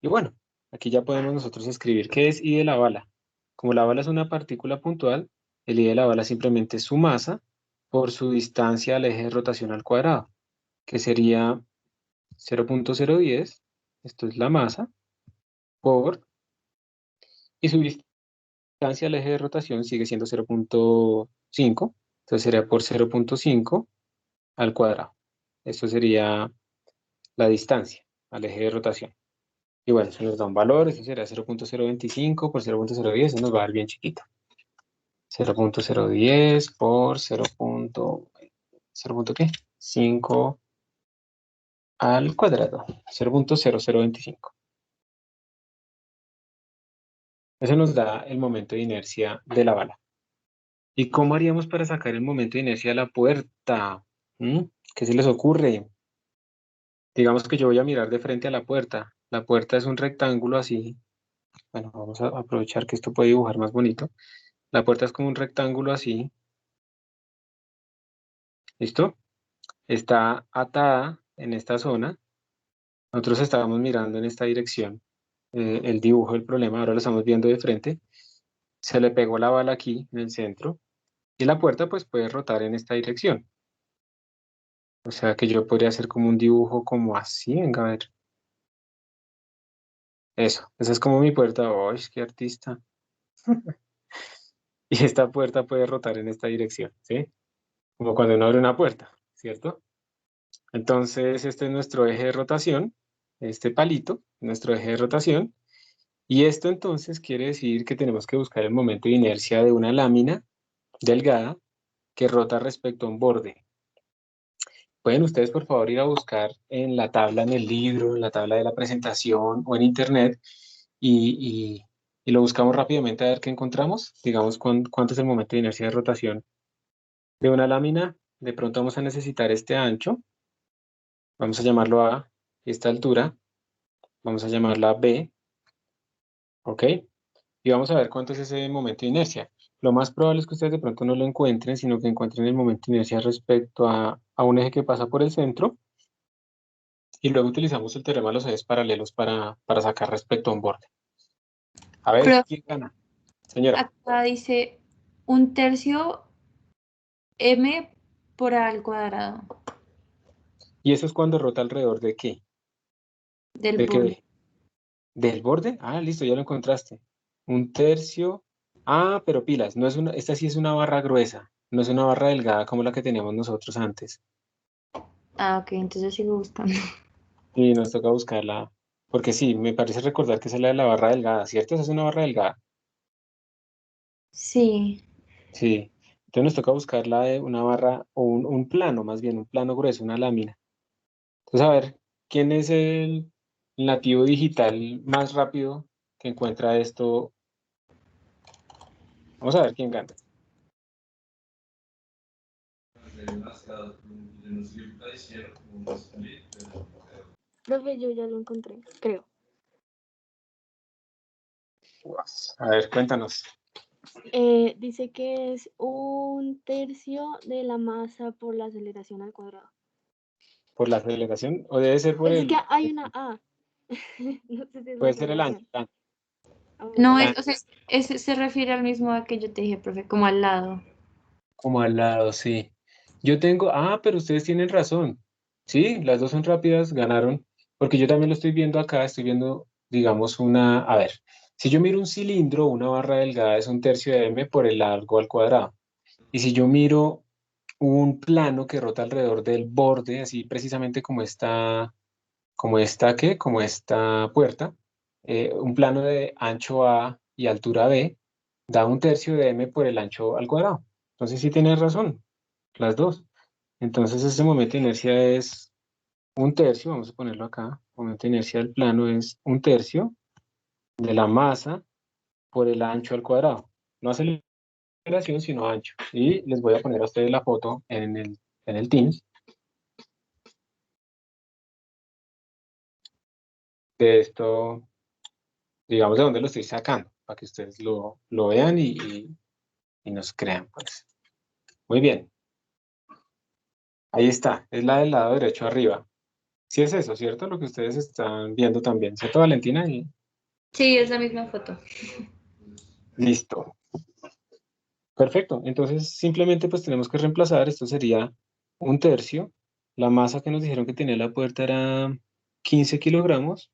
Y bueno, aquí ya podemos nosotros escribir qué es I de la bala. Como la bala es una partícula puntual, el I de la bala simplemente es su masa por su distancia al eje de rotación al cuadrado, que sería 0.010, esto es la masa, y su distancia al eje de rotación sigue siendo 0.5, entonces sería por 0.5 al cuadrado. Esto sería la distancia al eje de rotación. Y bueno, eso nos da un valor, eso será 0.025 por 0.010, eso nos va a dar bien chiquito. 0.010 por 0. ¿Qué? 5 al cuadrado. 0.0025. Eso nos da el momento de inercia de la bala. ¿Y cómo haríamos para sacar el momento de inercia de la puerta? ¿Mm? ¿Qué se les ocurre? Digamos que yo voy a mirar de frente a la puerta. La puerta es un rectángulo así. Bueno, vamos a aprovechar que esto puede dibujar más bonito. La puerta es como un rectángulo así. ¿Listo? Está atada en esta zona. Nosotros estábamos mirando en esta dirección el dibujo del problema. Ahora lo estamos viendo de frente. Se le pegó la bala aquí en el centro. Y la puerta pues puede rotar en esta dirección. O sea que yo podría hacer como un dibujo como así. Venga, a ver. Eso. Esa es como mi puerta. ¡Ay, qué artista! Y esta puerta puede rotar en esta dirección, ¿sí? Como cuando uno abre una puerta, ¿cierto? Entonces, este es nuestro eje de rotación, este palito, nuestro eje de rotación. Y esto entonces quiere decir que tenemos que buscar el momento de inercia de una lámina delgada que rota respecto a un borde. Pueden ustedes, por favor, ir a buscar en la tabla, en el libro, en la tabla de la presentación o en internet y lo buscamos rápidamente a ver qué encontramos. Digamos, cuánto es el momento de inercia de rotación de una lámina. De pronto vamos a necesitar este ancho. Vamos a llamarlo A, esta altura. Vamos a llamarla B, ¿ok? Y vamos a ver cuánto es ese momento de inercia. Lo más probable es que ustedes de pronto no lo encuentren, sino que encuentren el momento de inercia respecto a un eje que pasa por el centro. Y luego utilizamos el teorema de los ejes paralelos para sacar respecto a un borde. A ver, Pero ¿quién gana? Señora, acá dice 1/3 m por A al cuadrado ¿y eso es cuando rota alrededor de qué? del ¿De qué borde. eje? ¿Del borde? Ah, listo, ya lo encontraste. 1/3. Ah, pero pilas, no es una, esta sí es una barra gruesa, no es una barra delgada como la que teníamos nosotros antes. Ah, ok, entonces sigo buscando. Y nos toca buscarla, porque sí, me parece recordar que esa es la de la barra delgada, ¿cierto? Esa es una barra delgada. Sí. Sí. Entonces nos toca buscar la de una barra o un plano, más bien, un plano grueso, una lámina. Entonces, a ver, ¿quién es el nativo digital más rápido que encuentra esto? Vamos a ver quién gana. Profe, yo ya lo encontré, creo. A ver, cuéntanos. Dice que es 1/3 de la masa por la aceleración al cuadrado. ¿Por la aceleración? ¿O debe ser por Pues es que el... hay una A. No sé si es la Puede ser el ancho. aceleración. Ah, No, El ancho, o sea, ese se refiere al mismo a que yo te dije, profe, como al lado. como al lado, sí. Yo tengo... Ah, pero ustedes tienen razón. Sí, las dos son rápidas, ganaron. Porque yo también lo estoy viendo acá, estoy viendo, digamos, una... A ver, si yo miro un cilindro, una barra delgada es 1/3 de m por el largo al cuadrado. Y si yo miro un plano que rota alrededor del borde, así precisamente ¿qué? Como esta puerta, un plano de ancho A y altura B da 1/3 de m por el ancho al cuadrado. Entonces sí tienes razón, las dos. Entonces ese momento de inercia es 1/3, vamos a ponerlo acá, momento de inercia del plano es 1/3 de la masa por el ancho al cuadrado. No aceleración, sino ancho. Y les voy a poner a ustedes la foto en el Teams de esto, digamos, de dónde lo estoy sacando, para que ustedes lo vean y nos crean, pues. Muy bien, ahí está, es la del lado derecho arriba. Sí es eso, ¿cierto? Lo que ustedes están viendo también, ¿cierto, Valentina? Y Sí, es la misma foto. listo. Perfecto, entonces simplemente pues tenemos que reemplazar, esto sería 1/3. La masa que nos dijeron que tenía la puerta era 15 kilogramos,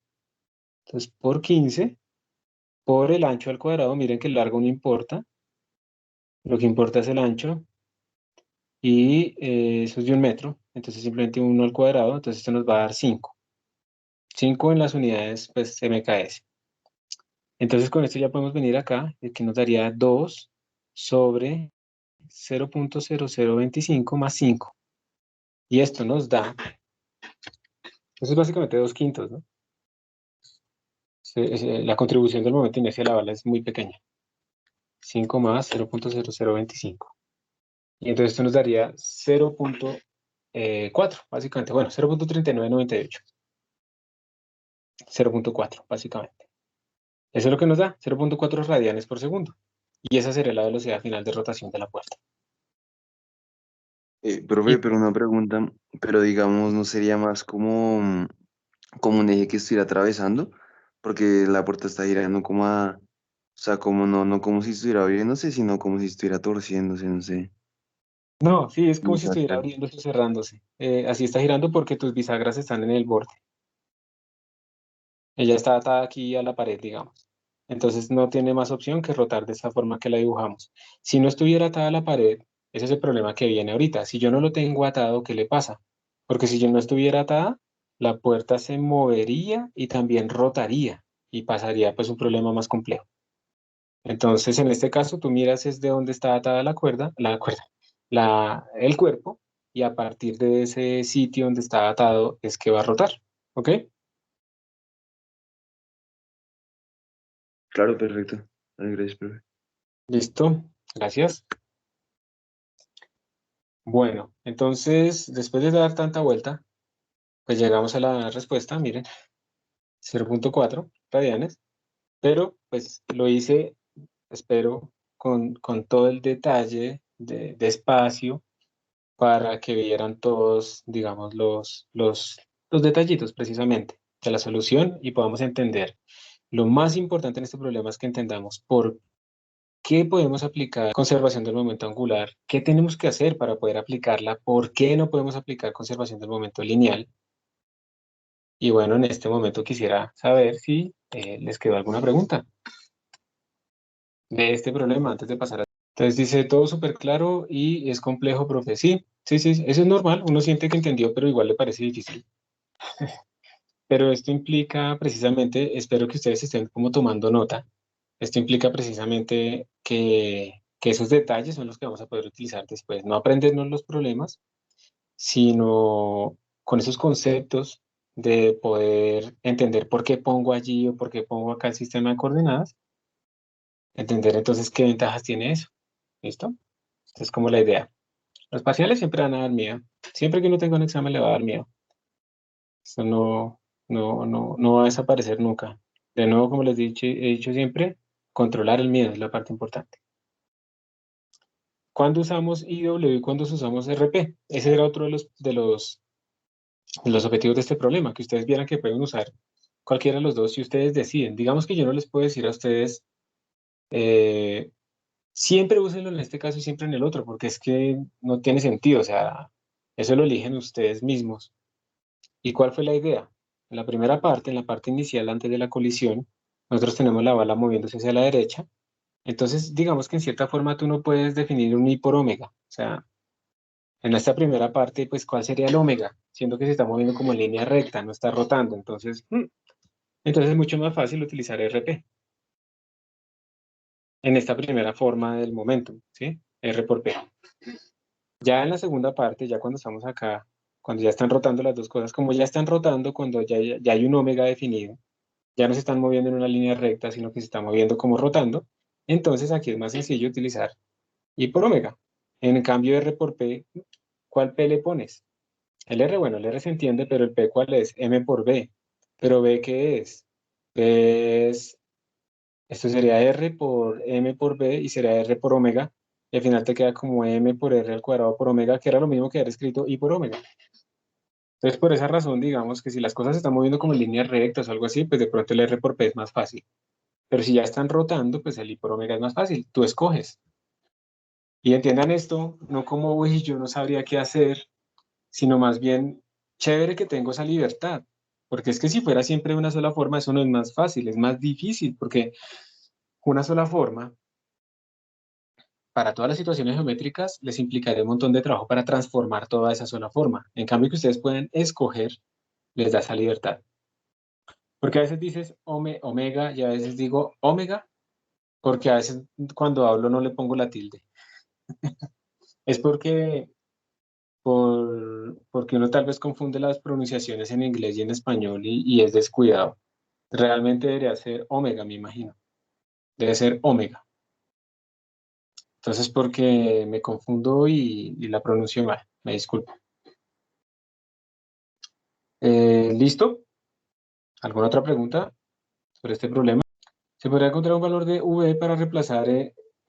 entonces por 15, por el ancho al cuadrado, miren que el largo no importa, lo que importa es el ancho, y eso es de 1 metro, entonces simplemente 1 al cuadrado, entonces esto nos va a dar 5. 5 en las unidades, pues, MKS. Entonces con esto ya podemos venir acá, que nos daría 2 sobre 0.0025 más 5. Y esto nos da, eso es básicamente 2/5, ¿no? La contribución del momento de inercia de la bala es muy pequeña. 5 más 0.0025. Y entonces esto nos daría 0.4, básicamente. Bueno, 0.3998. 0.4, básicamente. Eso es lo que nos da, 0.4 radianes por segundo. Y esa sería la velocidad final de rotación de la puerta. Profe, Y pero una pregunta, pero digamos, ¿no sería más como, como un eje que estuviera atravesando? Porque la puerta está girando como a, o sea, como no como si estuviera abriéndose, sino como si estuviera torciéndose, no sé. no, sí, es como si estuviera Exacto. abriéndose o cerrándose. Así está girando porque tus bisagras están en el borde. Ella está atada aquí a la pared, digamos. Entonces no tiene más opción que rotar de esa forma que la dibujamos. Si no estuviera atada a la pared, ese es el problema que viene ahorita. Si yo no lo tengo atado, ¿qué le pasa? Porque si yo no estuviera atada, la puerta se movería y también rotaría y pasaría pues un problema más complejo. Entonces, en este caso, tú miras es de dónde está atada el cuerpo, y a partir de ese sitio donde está atado es que va a rotar. ¿Ok? Claro, perfecto. Vale, gracias, profe. ¿Listo? Gracias. Bueno, entonces, después de dar tanta vuelta, pues llegamos a la respuesta, miren, 0.4 radianes, pero pues lo hice, espero, con todo el detalle de espacio para que vieran todos, digamos, los detallitos precisamente de la solución y podamos entender. Lo más importante en este problema es que entendamos por qué podemos aplicar conservación del momento angular, qué tenemos que hacer para poder aplicarla, por qué no podemos aplicar conservación del momento lineal. Y bueno, en este momento quisiera saber si les quedó alguna pregunta de este problema antes de pasar a... Entonces dice todo súper claro y es complejo, profe. Sí, sí, sí, eso es normal. Uno siente que entendió, pero igual le parece difícil. Pero esto implica precisamente, espero que ustedes estén como tomando nota, esto implica precisamente que esos detalles son los que vamos a poder utilizar después. No aprendernos los problemas, sino con esos conceptos de poder entender por qué pongo allí o por qué pongo acá el sistema de coordenadas, entender entonces qué ventajas tiene eso. ¿Listo? Esta es como la idea. Los parciales siempre van a dar miedo. Siempre que uno tenga un examen le va a dar miedo. Eso no va a desaparecer nunca. De nuevo, como he dicho siempre, controlar el miedo es la parte importante. ¿Cuándo usamos IW y cuándo usamos RP? Ese era otro de los objetivos de este problema, que ustedes vieran que pueden usar cualquiera de los dos si ustedes deciden. Digamos que yo no les puedo decir a ustedes, eh, siempre úsenlo en este caso y siempre en el otro, porque es que no tiene sentido, o sea, eso lo eligen ustedes mismos. ¿Y cuál fue la idea? En la primera parte, en la parte inicial antes de la colisión, nosotros tenemos la bala moviéndose hacia la derecha. Entonces, digamos que en cierta forma tú no puedes definir un I por omega. O sea, en esta primera parte, pues, ¿cuál sería el omega? Siendo que se está moviendo como en línea recta, no está rotando. Entonces es mucho más fácil utilizar RP en esta primera forma del momentum, ¿sí? R por P. Ya en la segunda parte, ya cuando estamos acá, cuando ya están rotando las dos cosas, como ya están rotando, cuando ya hay un omega definido, ya no se están moviendo en una línea recta, sino que se están moviendo como rotando, entonces aquí es más sencillo utilizar I por omega. En cambio, R por P, ¿cuál P le pones? El R, bueno, el R se entiende, pero el P, ¿cuál es? M por B. ¿Pero B qué es? B es, esto sería R por M por B y sería R por omega, y al final te queda como M por R al cuadrado por omega, que era lo mismo que haber escrito I por omega. Entonces, por esa razón, digamos que si las cosas se están moviendo como en líneas rectas o algo así, pues de pronto el R por P es más fácil. Pero si ya están rotando, pues el I por omega es más fácil. Tú escoges. Y entiendan esto, no como, uy, yo no sabría qué hacer, sino más bien, chévere que tengo esa libertad. Porque es que si fuera siempre de una sola forma, eso no es más fácil, es más difícil, porque una sola forma, para todas las situaciones geométricas, les implicaría un montón de trabajo para transformar toda esa sola forma. En cambio, que ustedes pueden escoger, les da esa libertad. Porque a veces dices omega y a veces digo omega, porque a veces cuando hablo no le pongo la tilde. Es porque uno tal vez confunde las pronunciaciones en inglés y en español y es descuidado. Realmente debería ser omega, me imagino. Debe ser omega. Entonces, porque me confundo y la pronuncio mal, me disculpo. ¿Listo? ¿Alguna otra pregunta sobre este problema? ¿Se podría encontrar un valor de V para reemplazar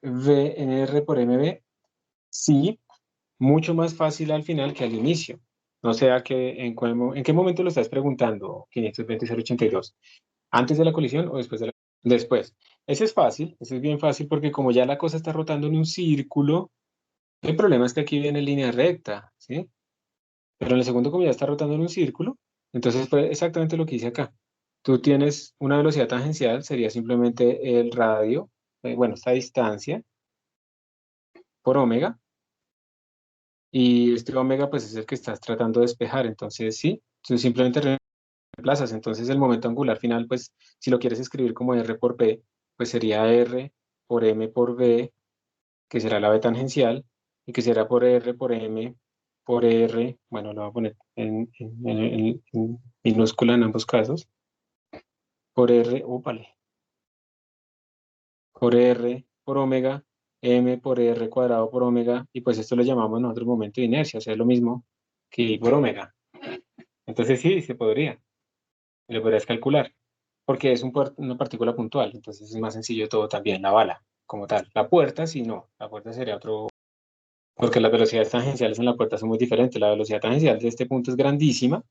V en R por MB? Sí, mucho más fácil al final que al inicio. No sé en qué momento lo estás preguntando, 520.082. ¿Antes de la colisión o después de la Después. Ese es fácil, ese es bien fácil porque como ya la cosa está rotando en un círculo, el problema es que aquí viene en línea recta, ¿sí? Pero en el segundo, como ya está rotando en un círculo, entonces fue exactamente lo que hice acá. Tú tienes una velocidad tangencial, sería simplemente el radio, bueno, esta distancia por omega, y este omega pues es el que estás tratando de despejar, entonces sí, tú simplemente reemplazas, entonces el momento angular final, pues si lo quieres escribir como R por P, pues sería R por M por V, que será la V tangencial, y que será por R por M por R, bueno, lo voy a poner en minúscula en ambos casos, por R, ópale, por R por omega, M por R cuadrado por omega, y pues esto lo llamamos nosotros momento de inercia, o sea, es lo mismo que I por omega. Entonces sí, se podría, lo podrías calcular, porque es una partícula puntual, entonces es más sencillo todo también, la bala como tal. La puerta, sí, no, la puerta sería otro, porque las velocidades tangenciales en la puerta son muy diferentes. La velocidad tangencial de este punto es grandísima,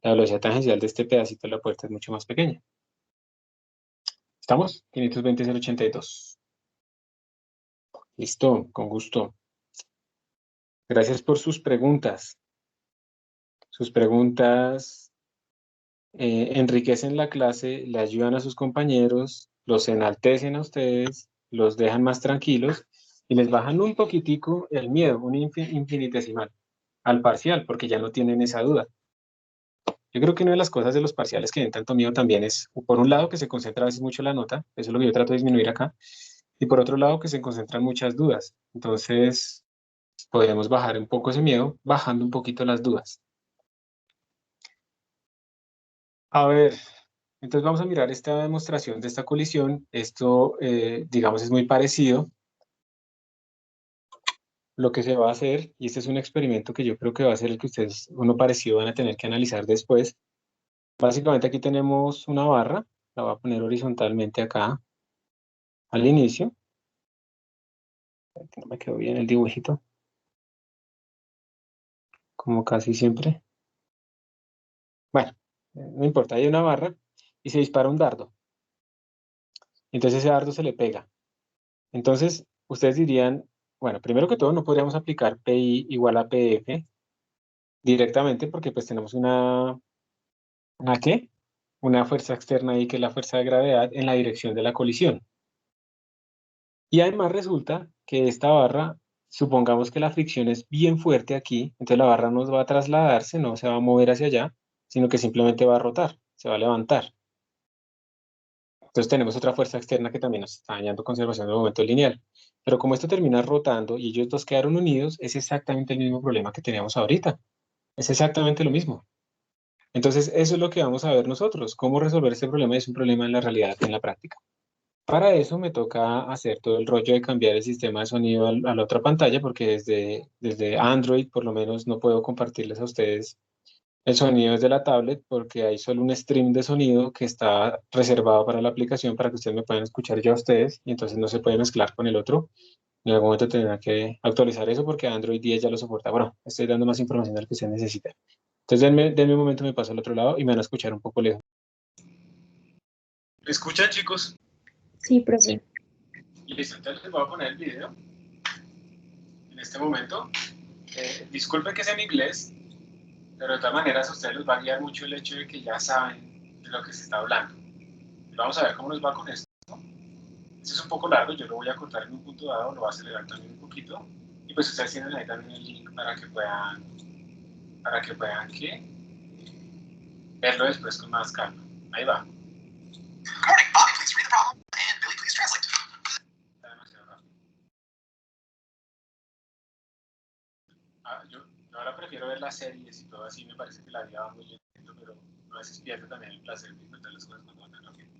la velocidad tangencial de este pedacito de la puerta es mucho más pequeña. ¿Estamos? 520.082. Listo, con gusto. Gracias por sus preguntas. Sus preguntas enriquecen la clase, le ayudan a sus compañeros, los enaltecen a ustedes, los dejan más tranquilos y les bajan un poquitico el miedo, un infinitesimal al parcial, porque ya no tienen esa duda. Yo creo que una de las cosas de los parciales que den tanto miedo también es, por un lado, que se concentra a veces mucho la nota, eso es lo que yo trato de disminuir acá, y por otro lado, que se concentran muchas dudas. Entonces, podemos bajar un poco ese miedo, bajando un poquito las dudas. A ver, entonces vamos a mirar esta demostración de esta colisión. Esto, digamos, es muy parecido. Lo que se va a hacer, y este es un experimento que yo creo que va a ser el que ustedes, uno parecido, van a tener que analizar después. Básicamente aquí tenemos una barra, la voy a poner horizontalmente acá al inicio. No me quedó bien el dibujito, como casi siempre. Bueno, no importa, hay una barra y se dispara un dardo. Entonces ese dardo se le pega. Entonces, ustedes dirían, bueno, primero que todo no podríamos aplicar PI igual a PF directamente porque pues tenemos ¿una qué? Una fuerza externa ahí que es la fuerza de gravedad en la dirección de la colisión. Y además resulta que esta barra, supongamos que la fricción es bien fuerte aquí, entonces la barra no va a trasladarse, no se va a mover hacia allá, sino que simplemente va a rotar, se va a levantar. Entonces tenemos otra fuerza externa que también nos está dañando conservación del momento lineal. Pero como esto termina rotando y ellos dos quedaron unidos, es exactamente el mismo problema que teníamos ahorita. Es exactamente lo mismo. Entonces eso es lo que vamos a ver nosotros, cómo resolver este problema. Es un problema en la realidad, en la práctica. Para eso me toca hacer todo el rollo de cambiar el sistema de sonido a la otra pantalla, porque desde Android por lo menos no puedo compartirles a ustedes el sonido desde la tablet, porque hay solo un stream de sonido que está reservado para la aplicación para que ustedes me puedan escuchar yo a ustedes, y entonces no se puede mezclar con el otro. En algún momento tendrá que actualizar eso porque Android 10 ya lo soporta. Bueno, estoy dando más información de la que ustedes necesitan. Entonces denme un momento, me paso al otro lado y me van a escuchar un poco lejos. ¿Me escuchan, chicos? Sí, profe. Listo, entonces les voy a poner el video en este momento. Disculpen que sea en inglés, pero de todas maneras a ustedes les va a guiar mucho el hecho de que ya saben de lo que se está hablando. Vamos a ver cómo nos va con esto. Este es un poco largo, yo lo voy a cortar en un punto dado, lo voy a acelerar también un poquito. Y pues ustedes tienen ahí también el link para que puedan ¿qué? Verlo después con más calma. Ahí va. Good morning, Bobby, please read the problem, and Billy, please translate. Está demasiado rápido. Yo ahora prefiero ver las series y todo así, me parece que la vida va muy lento, pero a veces pierde también el placer de disfrutar las cosas cuando van tan rápido.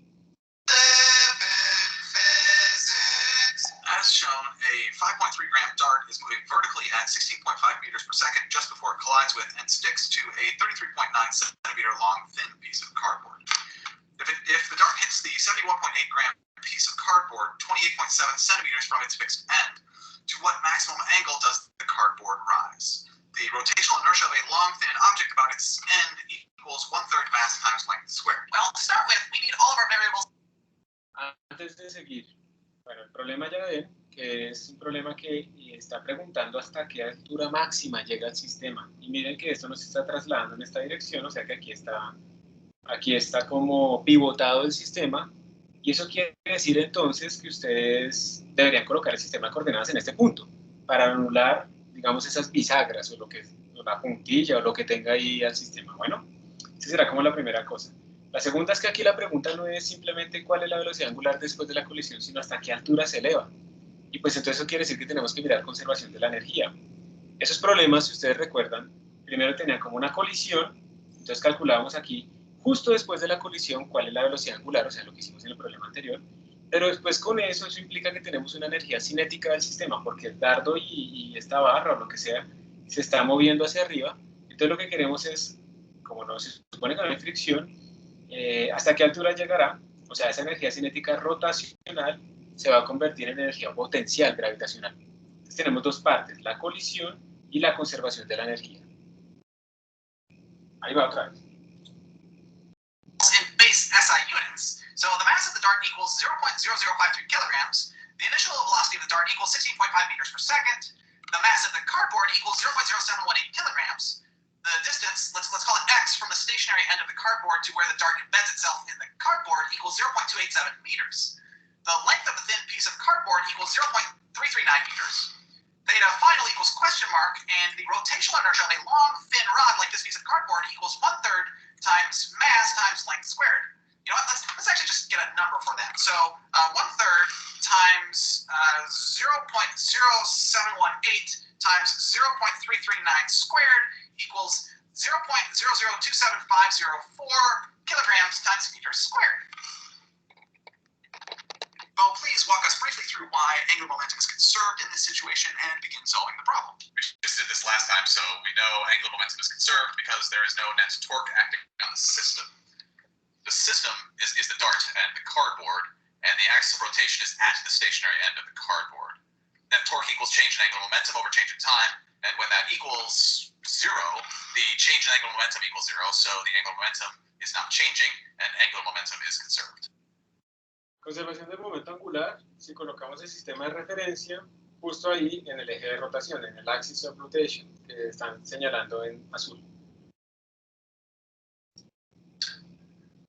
As shown a 5.3 gram dart is moving vertically at 16.5 meters per second just before it collides with and sticks to a 33.9 centimeter long thin piece of cardboard. If the dart hits the 71.8 gram piece of cardboard 28.7 centimeters from its fixed end, to what maximum angle does the cardboard rise? The rotational inertia of a long, thin object about its end equals 1/3 mass times length squared. Well, to start with, we need all of our variables. Antes de seguir, bueno, el problema ya ven que es un problema que está preguntando hasta qué altura máxima llega el sistema. Y miren que esto nos está trasladando en esta dirección, o sea que aquí está como pivotado el sistema. Y eso quiere decir entonces que ustedes deberían colocar el sistema de coordenadas en este punto para anular, digamos, esas bisagras o la puntilla o lo que tenga ahí al sistema. Bueno, esa será como la primera cosa. La segunda es que aquí la pregunta no es simplemente cuál es la velocidad angular después de la colisión, sino hasta qué altura se eleva. Y pues entonces eso quiere decir que tenemos que mirar conservación de la energía. Esos problemas, si ustedes recuerdan, primero tenían como una colisión, entonces calculábamos aquí, justo después de la colisión, cuál es la velocidad angular, o sea, lo que hicimos en el problema anterior, pero después con eso implica que tenemos una energía cinética del sistema, porque el dardo y esta barra o lo que sea se está moviendo hacia arriba, entonces lo que queremos es, como no se supone que no hay fricción, hasta qué altura llegará, o sea, esa energía cinética rotacional se va a convertir en energía potencial gravitacional. Entonces tenemos dos partes, la colisión y la conservación de la energía. Ahí va otra vez. In base SI units. So the mass of the dart equals 0.0053 kilograms. The initial velocity of the dart equals 16.5 meters per second. The mass of the cardboard equals 0.0718 kilograms. The distance, let's call it x, from the stationary end of the cardboard to where the dart embeds itself in the cardboard equals 0.287 meters. The length of the thin piece of cardboard equals 0.339 meters. Theta final equals question mark, and the rotational inertia of a long, thin rod like this piece of cardboard equals 1/3 times mass times length squared. You know what, let's actually just get a number for that. So 1/3 times 0.0718 times 0.339 squared equals 0.002754 kilograms times meters squared. Bo, please walk us briefly through why angular momentum is conserved in this situation and begin solving the problem. We just did this last time, so we know angular momentum is conserved because there is no net torque acting on the system. The system is the dart and the cardboard, and the axis of rotation is at the stationary end of the cardboard. Net torque equals change in angular momentum over change in time, and when that equals 0, the change in angular momentum equals 0, so the angular momentum is not changing, and angular momentum is conserved. Conservación del momento angular, si colocamos el sistema de referencia justo ahí en el eje de rotación, en el axis of rotation, que están señalando en azul.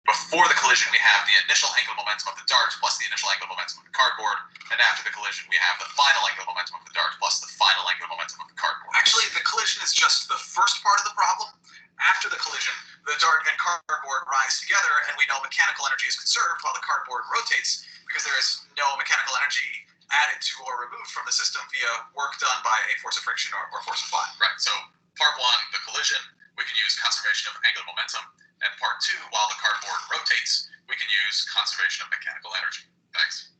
Before the collision, we have the initial angular momentum of the dart plus the initial angular momentum of the cardboard, and after the collision, we have the final angular momentum of the dart plus the final angular momentum of the cardboard. Actually, the collision is just the first part of the problem. After the collision, the dart and cardboard rise together, and we know mechanical energy is conserved while the cardboard rotates because there is no mechanical energy added to or removed from the system via work done by a force of friction or force of fly. Right, so part 1, the collision, we can use conservation of angular momentum, and part 2, while the cardboard rotates, we can use conservation of mechanical energy. Thanks.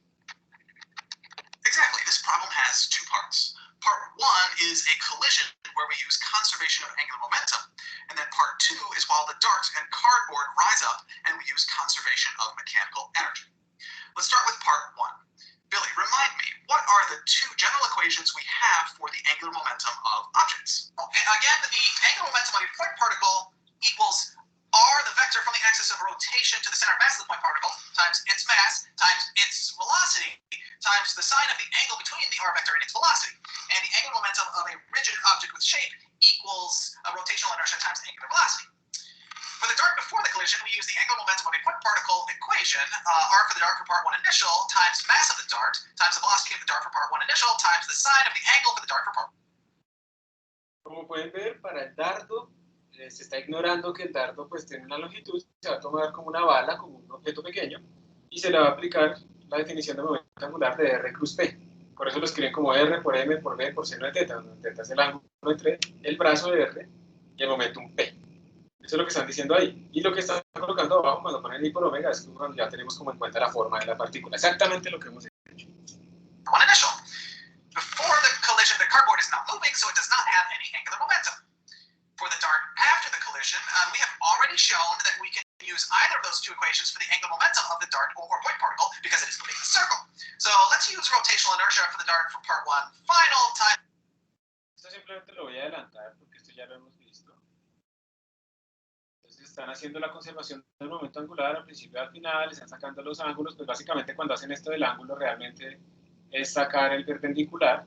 Exactly, this problem has two parts. Part 1 is a collision where we use conservation of angular momentum, and then part 2 is while the dart and cardboard rise up and we use conservation of mechanical energy. Let's start with part 1. Billy, remind me, what are the two general equations we have for the angular momentum of objects? Okay, again, the angular momentum of a point particle equals r, the vector from the axis of rotation to the center of mass of the point particle, times its mass, times its velocity, times the sign of the angle between the r vector and its velocity. And the angular momentum of a rigid object with shape equals a rotational inertia times angular velocity. For the dart before the collision, we use the angular momentum of a point particle equation, r for the dart for part 1 initial, times mass of the dart, times the velocity of the dart for part 1 initial, times the sign of the angle for the dart for part 1. Como pueden ver, para el dardo, se está ignorando que el dardo pues tiene una longitud, se va a tomar como una bala, como un objeto pequeño, y se le va a aplicar la definición de momento angular de R cruz P. Por eso lo escriben como R por M por B por seno de teta, donde teta es el ángulo entre el brazo de R y el momentum P. Eso es lo que están diciendo ahí. Y lo que están colocando abajo cuando ponen I por omega es cuando ya tenemos como en cuenta la forma de la partícula. Exactamente lo que hemos hecho. One initial. so it does not have any angular momentum. For the dart after the collision, we have already shown that we can use either of those two equations for the angular momentum of the dart or point particle because it is moving in a circle. So let's use rotational inertia for the dart for part 1. Final time. Esto simplemente lo voy a adelantar porque esto ya lo hemos visto. Entonces están haciendo la conservación del momento angular al principio y al final, están sacando los ángulos, pues básicamente cuando hacen esto del ángulo realmente es sacar el perpendicular.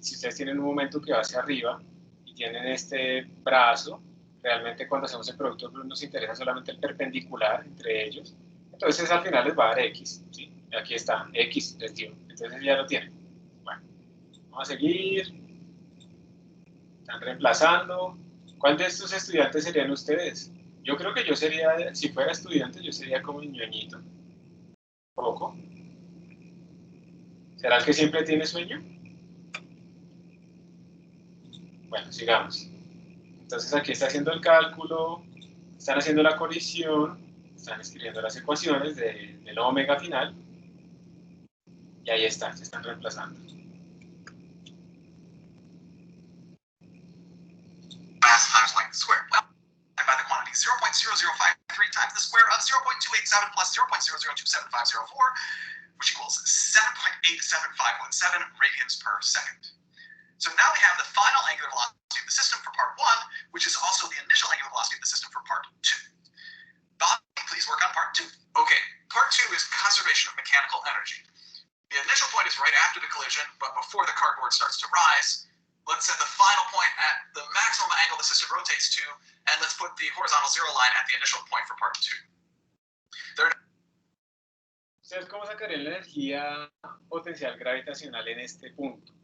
Si ustedes tienen un momento que va hacia arriba y tienen este brazo, realmente cuando hacemos el producto nos interesa solamente el perpendicular entre ellos. Entonces al final les va a dar X, ¿sí? Aquí está, X les dio. Entonces ya lo tienen. Bueno, vamos a seguir. Están reemplazando. ¿Cuál de estos estudiantes serían ustedes? Yo creo que yo sería, si fuera estudiante, yo sería como un ñoñito. Poco. ¿Será el que siempre tiene sueño? Bueno, sigamos. Entonces aquí está haciendo el cálculo, están haciendo la colisión, están escribiendo las ecuaciones del omega final, y ahí está, se están reemplazando. Mass times length squared. Well, by the quantity 0.0053 times the square of 0.287 plus 0.002754, which equals 7.87517 radians per second. So now we have the final angular velocity of the system for part 1, which is also the initial angular velocity of the system for part 2. Bob, please work on part 2. Okay, part 2 is conservation of mechanical energy. The initial point is right after the collision, but before the cardboard starts to rise. Let's set the final point at the maximum angle the system rotates to, and let's put the horizontal zero line at the initial point for part 2. ¿Ustedes cómo sacarían la energía potencial gravitacional en este punto?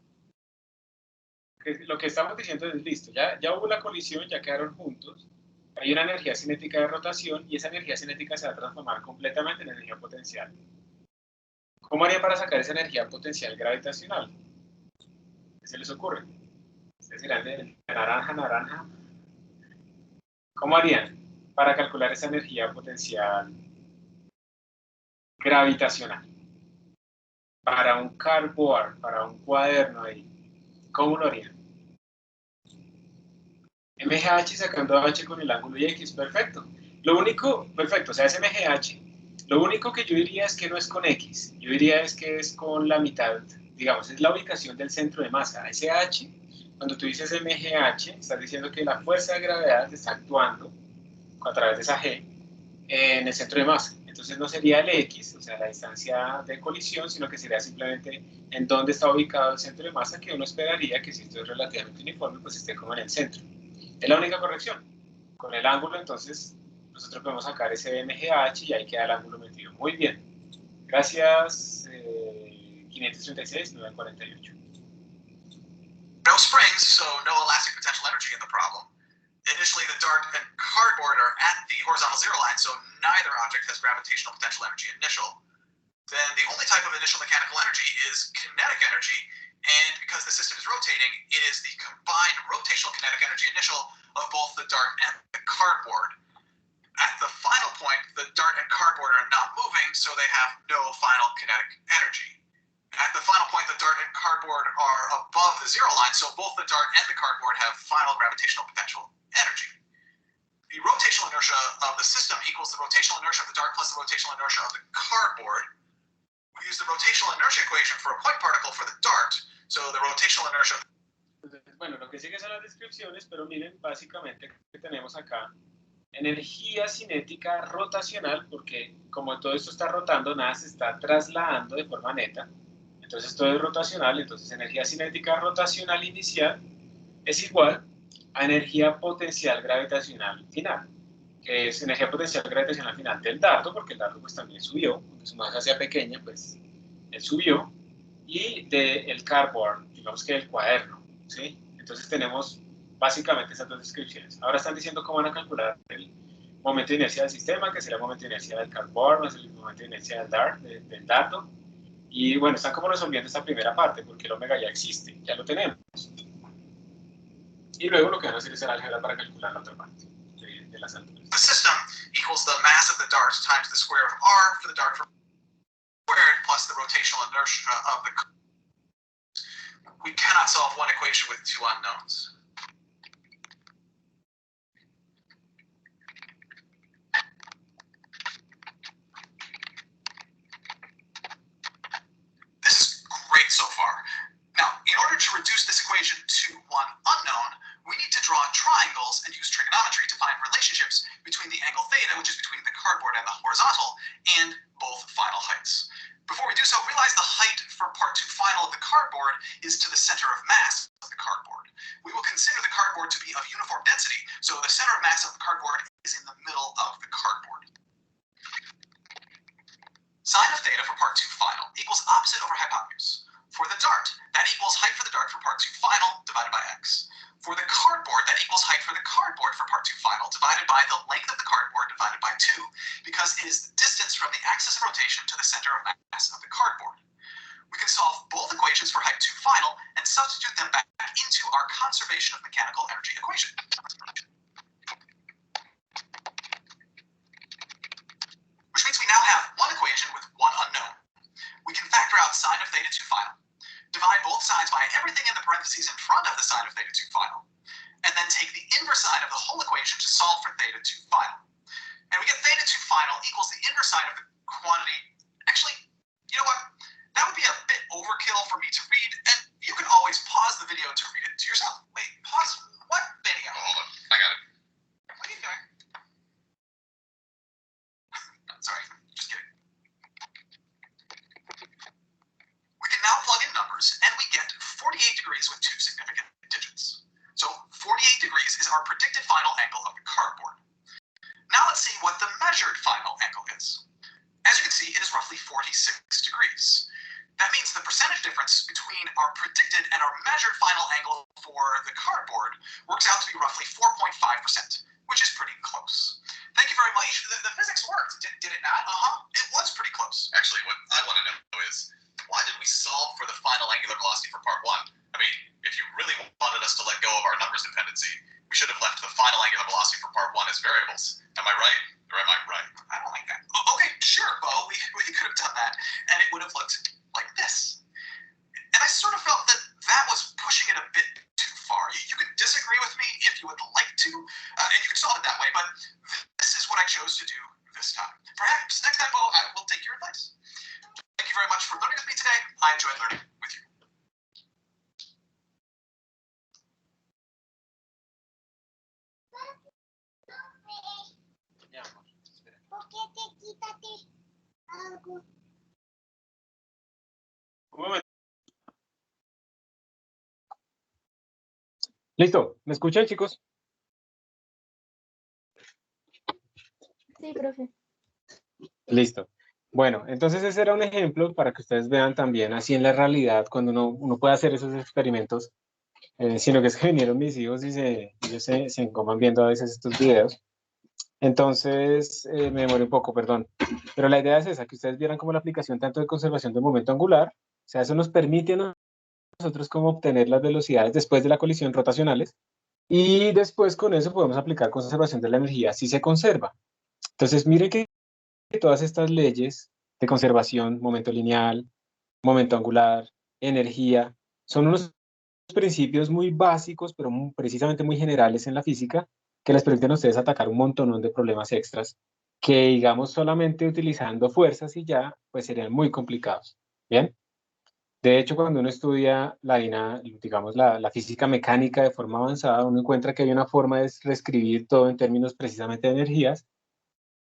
Lo que estamos diciendo es listo, ya hubo la colisión, ya quedaron juntos, hay una energía cinética de rotación y esa energía cinética se va a transformar completamente en energía potencial. ¿Cómo haría para sacar esa energía potencial gravitacional? ¿Qué se les ocurre? Ustedes dirán de naranja. ¿Cómo harían para calcular esa energía potencial gravitacional? Para un cardboard, para un cuaderno ahí, ¿cómo lo harían? MGH sacando H con el ángulo y X, perfecto. Lo único, perfecto, o sea, es MGH. Lo único que yo diría es que no es con X. Yo diría es que es con la mitad, digamos, es la ubicación del centro de masa. Ese H, cuando tú dices MGH, estás diciendo que la fuerza de gravedad está actuando a través de esa G en el centro de masa. Entonces no sería el X, o sea, la distancia de colisión, sino que sería simplemente en dónde está ubicado el centro de masa, que uno esperaría que si esto es relativamente uniforme, pues esté como en el centro. Es la única corrección. Con el ángulo, entonces, nosotros podemos sacar ese MGH y ahí queda el ángulo metido. Muy bien. Gracias. 536, 948. No springs, so no elastic potential energy in the problem. Initially, the dart and cardboard are at the horizontal zero line, so neither object has gravitational potential energy initial. Then the only type of initial mechanical energy is kinetic energy, and because the system is rotating, it is the combined rotational kinetic energy initial of both the dart and the cardboard. At the final point, the dart and cardboard are not moving, so they have no final kinetic energy. At the final point, the dart and cardboard are above the zero line, so both the dart and the cardboard have final gravitational potential energy. The rotational inertia of the system equals the rotational inertia of the dart plus the rotational inertia of the cardboard. We use the rotational inertia equation for a point particle for the dart, so the rotational inertia... Entonces, bueno, lo que sigue son las descripciones, pero miren, básicamente, que tenemos acá energía cinética rotacional, porque como todo esto está rotando, nada se está trasladando de forma neta. Entonces todo es rotacional, entonces energía cinética rotacional inicial es igual a energía potencial gravitacional final, que es energía potencial gravitacional final del dardo, porque el dardo pues también subió, aunque su masa sea pequeña, pues él subió, y del cardboard, digamos que del cuaderno, ¿sí? Entonces tenemos básicamente esas dos descripciones. Ahora están diciendo cómo van a calcular el momento de inercia del sistema, que será el momento de inercia del cardboard, más el momento de inercia del dardo. Y bueno, están como resolviendo esta primera parte, porque el omega ya existe, ya lo tenemos. Y luego lo que van a hacer es el álgebra para calcular la otra parte de las alturas. The system equals the mass of the dart times the square of r for the dart squared plus the rotational inertia of the... We cannot solve one equation with two unknowns. This is great so far. Now, in order to reduce this equation to one unknown, we need to draw triangles and use trigonometry to find relationships between the angle theta, which is between the cardboard and the horizontal, and both final heights. Before we do so, realize the height for part 2 final of the cardboard is to the center of mass of the cardboard. We will consider the cardboard to be of uniform density, so the center of mass of the cardboard is in the middle of the cardboard. Sine of theta for part 2 final equals opposite over hypotenuse. For the dart, that equals height for the dart for part 2 final divided by x. For the cardboard, that equals height for the cardboard for part 2 final divided by the length of the cardboard divided by 2, because it is the distance from the axis of rotation to the center of mass of the cardboard. We can solve both equations for height 2 final and substitute them back into our conservation of mechanical energy equation. Which means we now have one equation with one unknown. We can factor out sine of theta 2 final, divide both sides by everything in the parentheses in front of the sine of theta 2 final, and then take the inverse sine of the whole equation to solve for theta 2 final. And we get theta 2 final equals the inverse sine of the quantity. Actually, you know what? That would be a bit overkill for me to read, and you can always pause the video to read it to yourself. Wait, pause what video? Oh, hold on, I got it. What are you doing? Sorry, just kidding. We can now plug in numbers, and we get 48 degrees with 2 significant digits. So 48 degrees is our predicted final angle of the cardboard. Now let's see what the measured final angle is. As you can see, it is roughly 46 degrees. That means the percentage difference between our predicted and our measured final angle for the cardboard works out to be roughly 4.5%, which is pretty close. Thank you very much. The physics worked, did it not? It was pretty close. Actually, what I want to know is, why did we solve for the final angular velocity for part 1? I mean, if you really wanted us to let go of our numbers dependency, we should have left the final angular velocity for part 1 as variables. Am I right, or am I right? I don't like that. Okay, sure, Bo, we could have done that, and it would have looked like this. And I sort of felt that that was pushing it a bit too far. You could disagree with me if you would like to, and you could solve it that way, but this is what I chose to do this time. Perhaps next time, Bo, I will take your advice. Thank you very much for learning with me today. I enjoyed learning with you. Un momento. Listo, ¿me escuchan, chicos? Sí, profe. Listo. Bueno, entonces ese era un ejemplo para que ustedes vean también así en la realidad cuando uno puede hacer esos experimentos, sino que es que vinieron mis hijos y ellos se encoman viendo a veces estos videos. Entonces me demoré un poco, perdón. Pero la idea es esa, que ustedes vieran como la aplicación tanto de conservación del momento angular, o sea, eso nos permite a nosotros como obtener las velocidades después de la colisión rotacionales, y después con eso podemos aplicar conservación de la energía si se conserva. Entonces miren que todas estas leyes de conservación, momento lineal, momento angular, energía, son unos principios muy básicos, pero precisamente muy generales en la física, que les permiten a ustedes atacar un montón de problemas extras, que digamos solamente utilizando fuerzas y ya, pues serían muy complicados. ¿Bien? De hecho, cuando uno estudia la física mecánica de forma avanzada, uno encuentra que hay una forma de reescribir todo en términos precisamente de energías,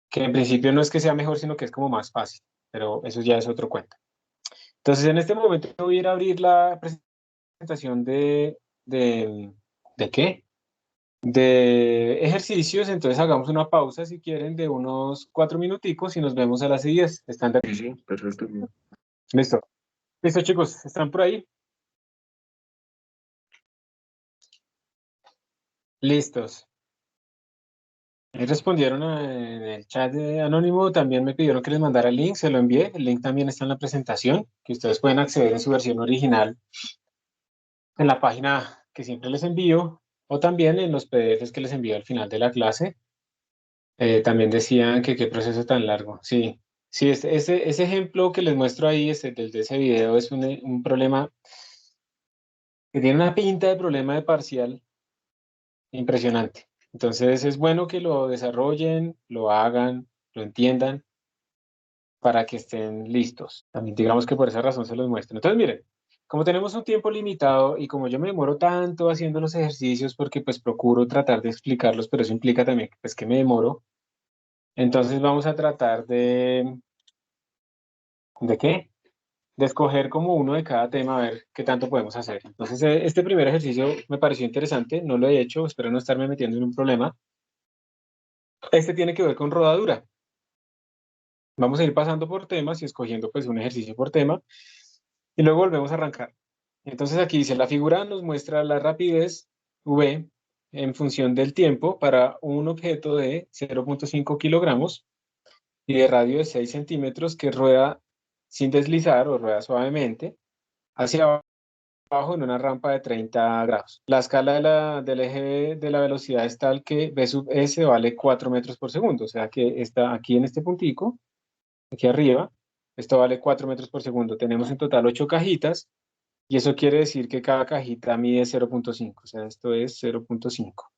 que en principio no es que sea mejor, sino que es como más fácil, pero eso ya es otro cuento. Entonces, en este momento voy a ir a abrir la presentación ¿de qué? De ejercicios. Entonces hagamos una pausa si quieren de unos 4 minuticos y nos vemos a las 10. ¿Están de acuerdo? Sí, perfecto. Listo. Listo, chicos, ¿están por ahí? Listos. Ahí respondieron en el chat de Anónimo, también me pidieron que les mandara el link, se lo envié. El link también está en la presentación, que ustedes pueden acceder en su versión original en la página que siempre les envío, o también en los PDFs que les envío al final de la clase. También decían que qué proceso tan largo. Sí, sí, ese ejemplo que les muestro ahí, desde ese video, es un problema que tiene una pinta de problema de parcial impresionante. Entonces es bueno que lo desarrollen, lo hagan, lo entiendan, para que estén listos. También digamos que por esa razón se los muestro. Entonces, miren, como tenemos un tiempo limitado y como yo me demoro tanto haciendo los ejercicios porque pues procuro tratar de explicarlos, pero eso implica también pues que me demoro, entonces vamos a tratar ¿de qué? De escoger como uno de cada tema, a ver qué tanto podemos hacer. Entonces, este primer ejercicio me pareció interesante, no lo he hecho, espero no estarme metiendo en un problema. Este tiene que ver con rodadura. Vamos a ir pasando por temas y escogiendo pues un ejercicio por tema y luego volvemos a arrancar. Entonces aquí dice, la figura nos muestra la rapidez v en función del tiempo para un objeto de 0.5 kilogramos y de radio de 6 centímetros que rueda sin deslizar o rueda suavemente hacia abajo en una rampa de 30 grados. La escala del eje de la velocidad es tal que v sub s vale 4 metros por segundo, o sea que está aquí en este puntico, aquí arriba, esto vale 4 metros por segundo. Tenemos en total 8 cajitas y eso quiere decir que cada cajita mide 0.5, o sea, esto es 0.5.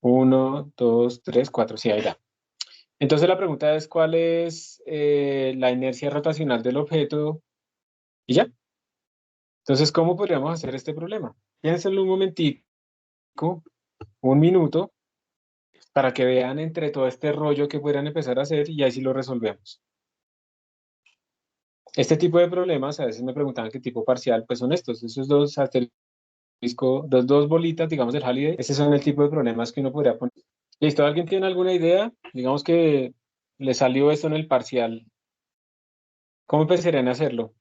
1, 2, 3, 4, sí, ahí da. Entonces la pregunta es cuál es la inercia rotacional del objeto y ya. Entonces, ¿cómo podríamos hacer este problema? Piénsenlo un momentico, un minuto, para que vean entre todo este rollo que puedan empezar a hacer y ahí sí lo resolvemos. Este tipo de problemas, a veces me preguntaban qué tipo parcial, pues son estos, esos dos asteriscos, dos bolitas, digamos, del Halliday. Ese son el tipo de problemas que uno podría poner. ¿Listo? ¿Alguien tiene alguna idea? Digamos que le salió esto en el parcial. ¿Cómo empezarían a hacerlo?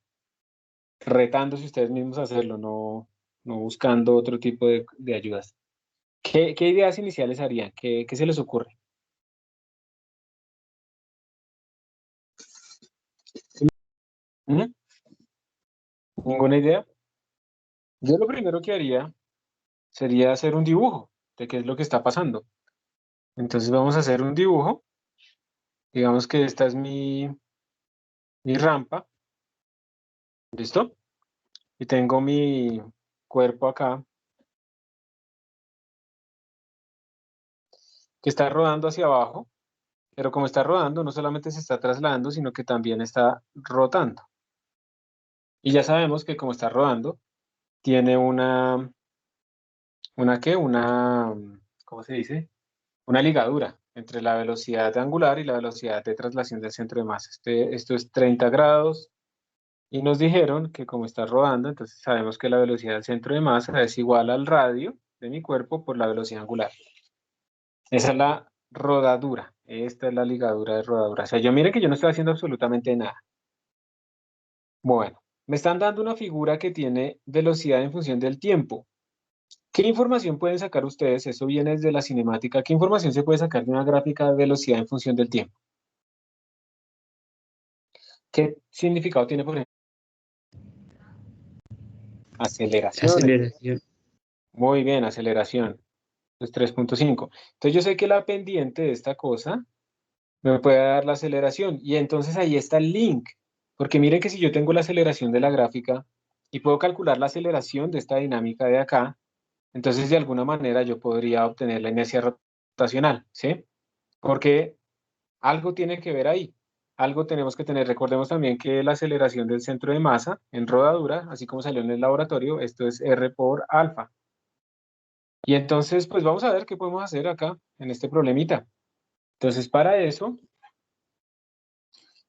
Retándose ustedes mismos a hacerlo, no buscando otro tipo de ayudas. ¿Qué ideas iniciales harían? ¿Qué se les ocurre? ¿Mm? ¿Ninguna idea? Yo lo primero que haría sería hacer un dibujo de qué es lo que está pasando. Entonces vamos a hacer un dibujo. Digamos que esta es mi rampa. ¿Listo? Y tengo mi cuerpo acá que está rodando hacia abajo, pero como está rodando, no solamente se está trasladando, sino que también está rotando. Y ya sabemos que como está rodando, tiene ¿qué? ¿Cómo se dice? Una ligadura entre la velocidad angular y la velocidad de traslación del centro de masa. Esto es 30 grados y nos dijeron que como está rodando, entonces sabemos que la velocidad del centro de masa es igual al radio de mi cuerpo por la velocidad angular. Esa es la rodadura. Esta es la ligadura de rodadura. O sea, yo mire que yo no estoy haciendo absolutamente nada. Bueno, me están dando una figura que tiene velocidad en función del tiempo. ¿Qué información pueden sacar ustedes? Eso viene desde la cinemática. ¿Qué información se puede sacar de una gráfica de velocidad en función del tiempo? ¿Qué significado tiene, por ejemplo? Aceleración. Aceleración. Muy bien, aceleración. Es 3.5. Entonces yo sé que la pendiente de esta cosa me puede dar la aceleración. Y entonces ahí está el link. Porque miren que si yo tengo la aceleración de la gráfica y puedo calcular la aceleración de esta dinámica de acá, entonces de alguna manera yo podría obtener la inercia rotacional, ¿sí? Porque algo tiene que ver ahí. Algo tenemos que tener. Recordemos también que la aceleración del centro de masa en rodadura, así como salió en el laboratorio, esto es R por alfa. Y entonces, pues vamos a ver qué podemos hacer acá en este problemita. Entonces, para eso,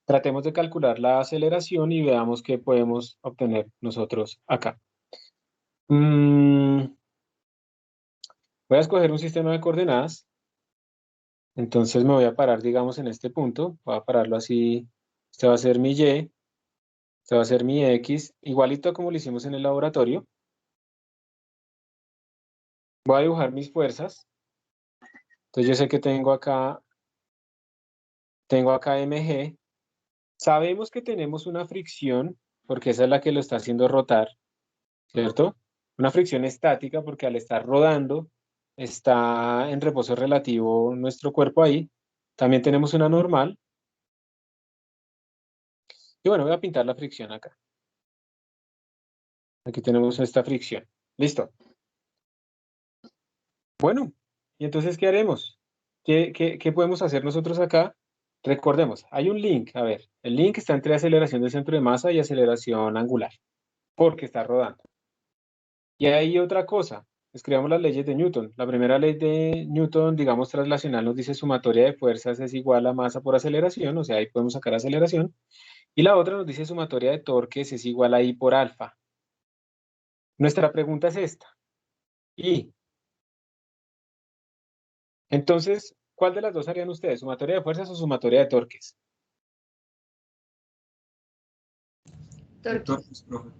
tratemos de calcular la aceleración y veamos qué podemos obtener nosotros acá. Voy a escoger un sistema de coordenadas. Entonces me voy a parar, digamos, en este punto. Voy a pararlo así. Este va a ser mi Y. Este va a ser mi X. Igualito como lo hicimos en el laboratorio. Voy a dibujar mis fuerzas. Entonces yo sé que tengo acá mg. Sabemos que tenemos una fricción, porque esa es la que lo está haciendo rotar, ¿cierto? Una fricción estática, porque al estar rodando, está en reposo relativo nuestro cuerpo ahí. También tenemos una normal. Y bueno, voy a pintar la fricción acá. Aquí tenemos esta fricción. Listo. Bueno, ¿y entonces qué haremos? ¿Qué podemos hacer nosotros acá? Recordemos, hay un link. A ver, el link está entre aceleración del centro de masa y aceleración angular, porque está rodando. Y hay otra cosa. Escribamos las leyes de Newton. La primera ley de Newton, digamos, traslacional, nos dice sumatoria de fuerzas es igual a masa por aceleración, o sea, ahí podemos sacar aceleración. Y la otra nos dice sumatoria de torques es igual a I por alfa. Nuestra pregunta es esta. Y entonces, ¿cuál de las dos harían ustedes? ¿Sumatoria de fuerzas o sumatoria de torques? Torques. Torques, profe.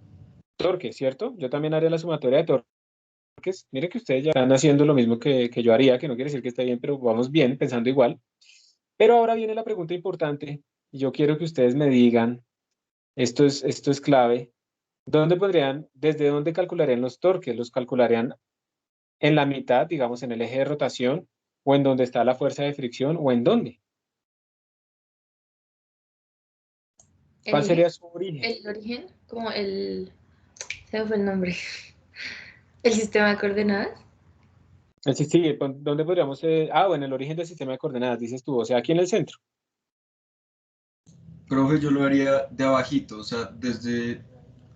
Torques, ¿cierto? Yo también haría la sumatoria de torques. Mire que ustedes ya están haciendo lo mismo que yo haría, que no quiere decir que esté bien, pero vamos bien, pensando igual. Pero ahora viene la pregunta importante, y yo quiero que ustedes me digan, esto es clave, ¿desde dónde calcularían los torques? ¿Los calcularían en la mitad, digamos, en el eje de rotación, o en donde está la fuerza de fricción, o en dónde? ¿Cuál sería su origen? El origen, como se me fue el nombre. El sistema de coordenadas. Sí, ¿dónde podríamos? Bueno, el origen del sistema de coordenadas, dices tú, o sea, aquí en el centro. Profe, yo lo haría de abajito, o sea, desde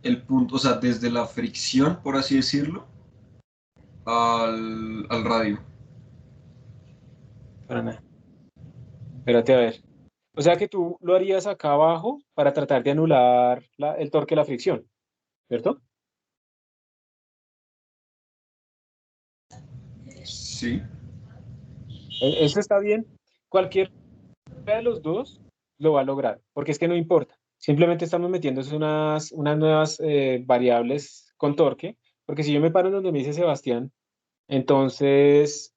el punto, o sea, desde la fricción, por así decirlo, al radio. Espérate a ver. O sea que tú lo harías acá abajo para tratar de anular el torque de la fricción, ¿cierto? Sí. Eso está bien. Cualquiera de los dos lo va a lograr, porque es que no importa. Simplemente estamos metiendo unas nuevas variables con torque, porque si yo me paro en donde me dice Sebastián, entonces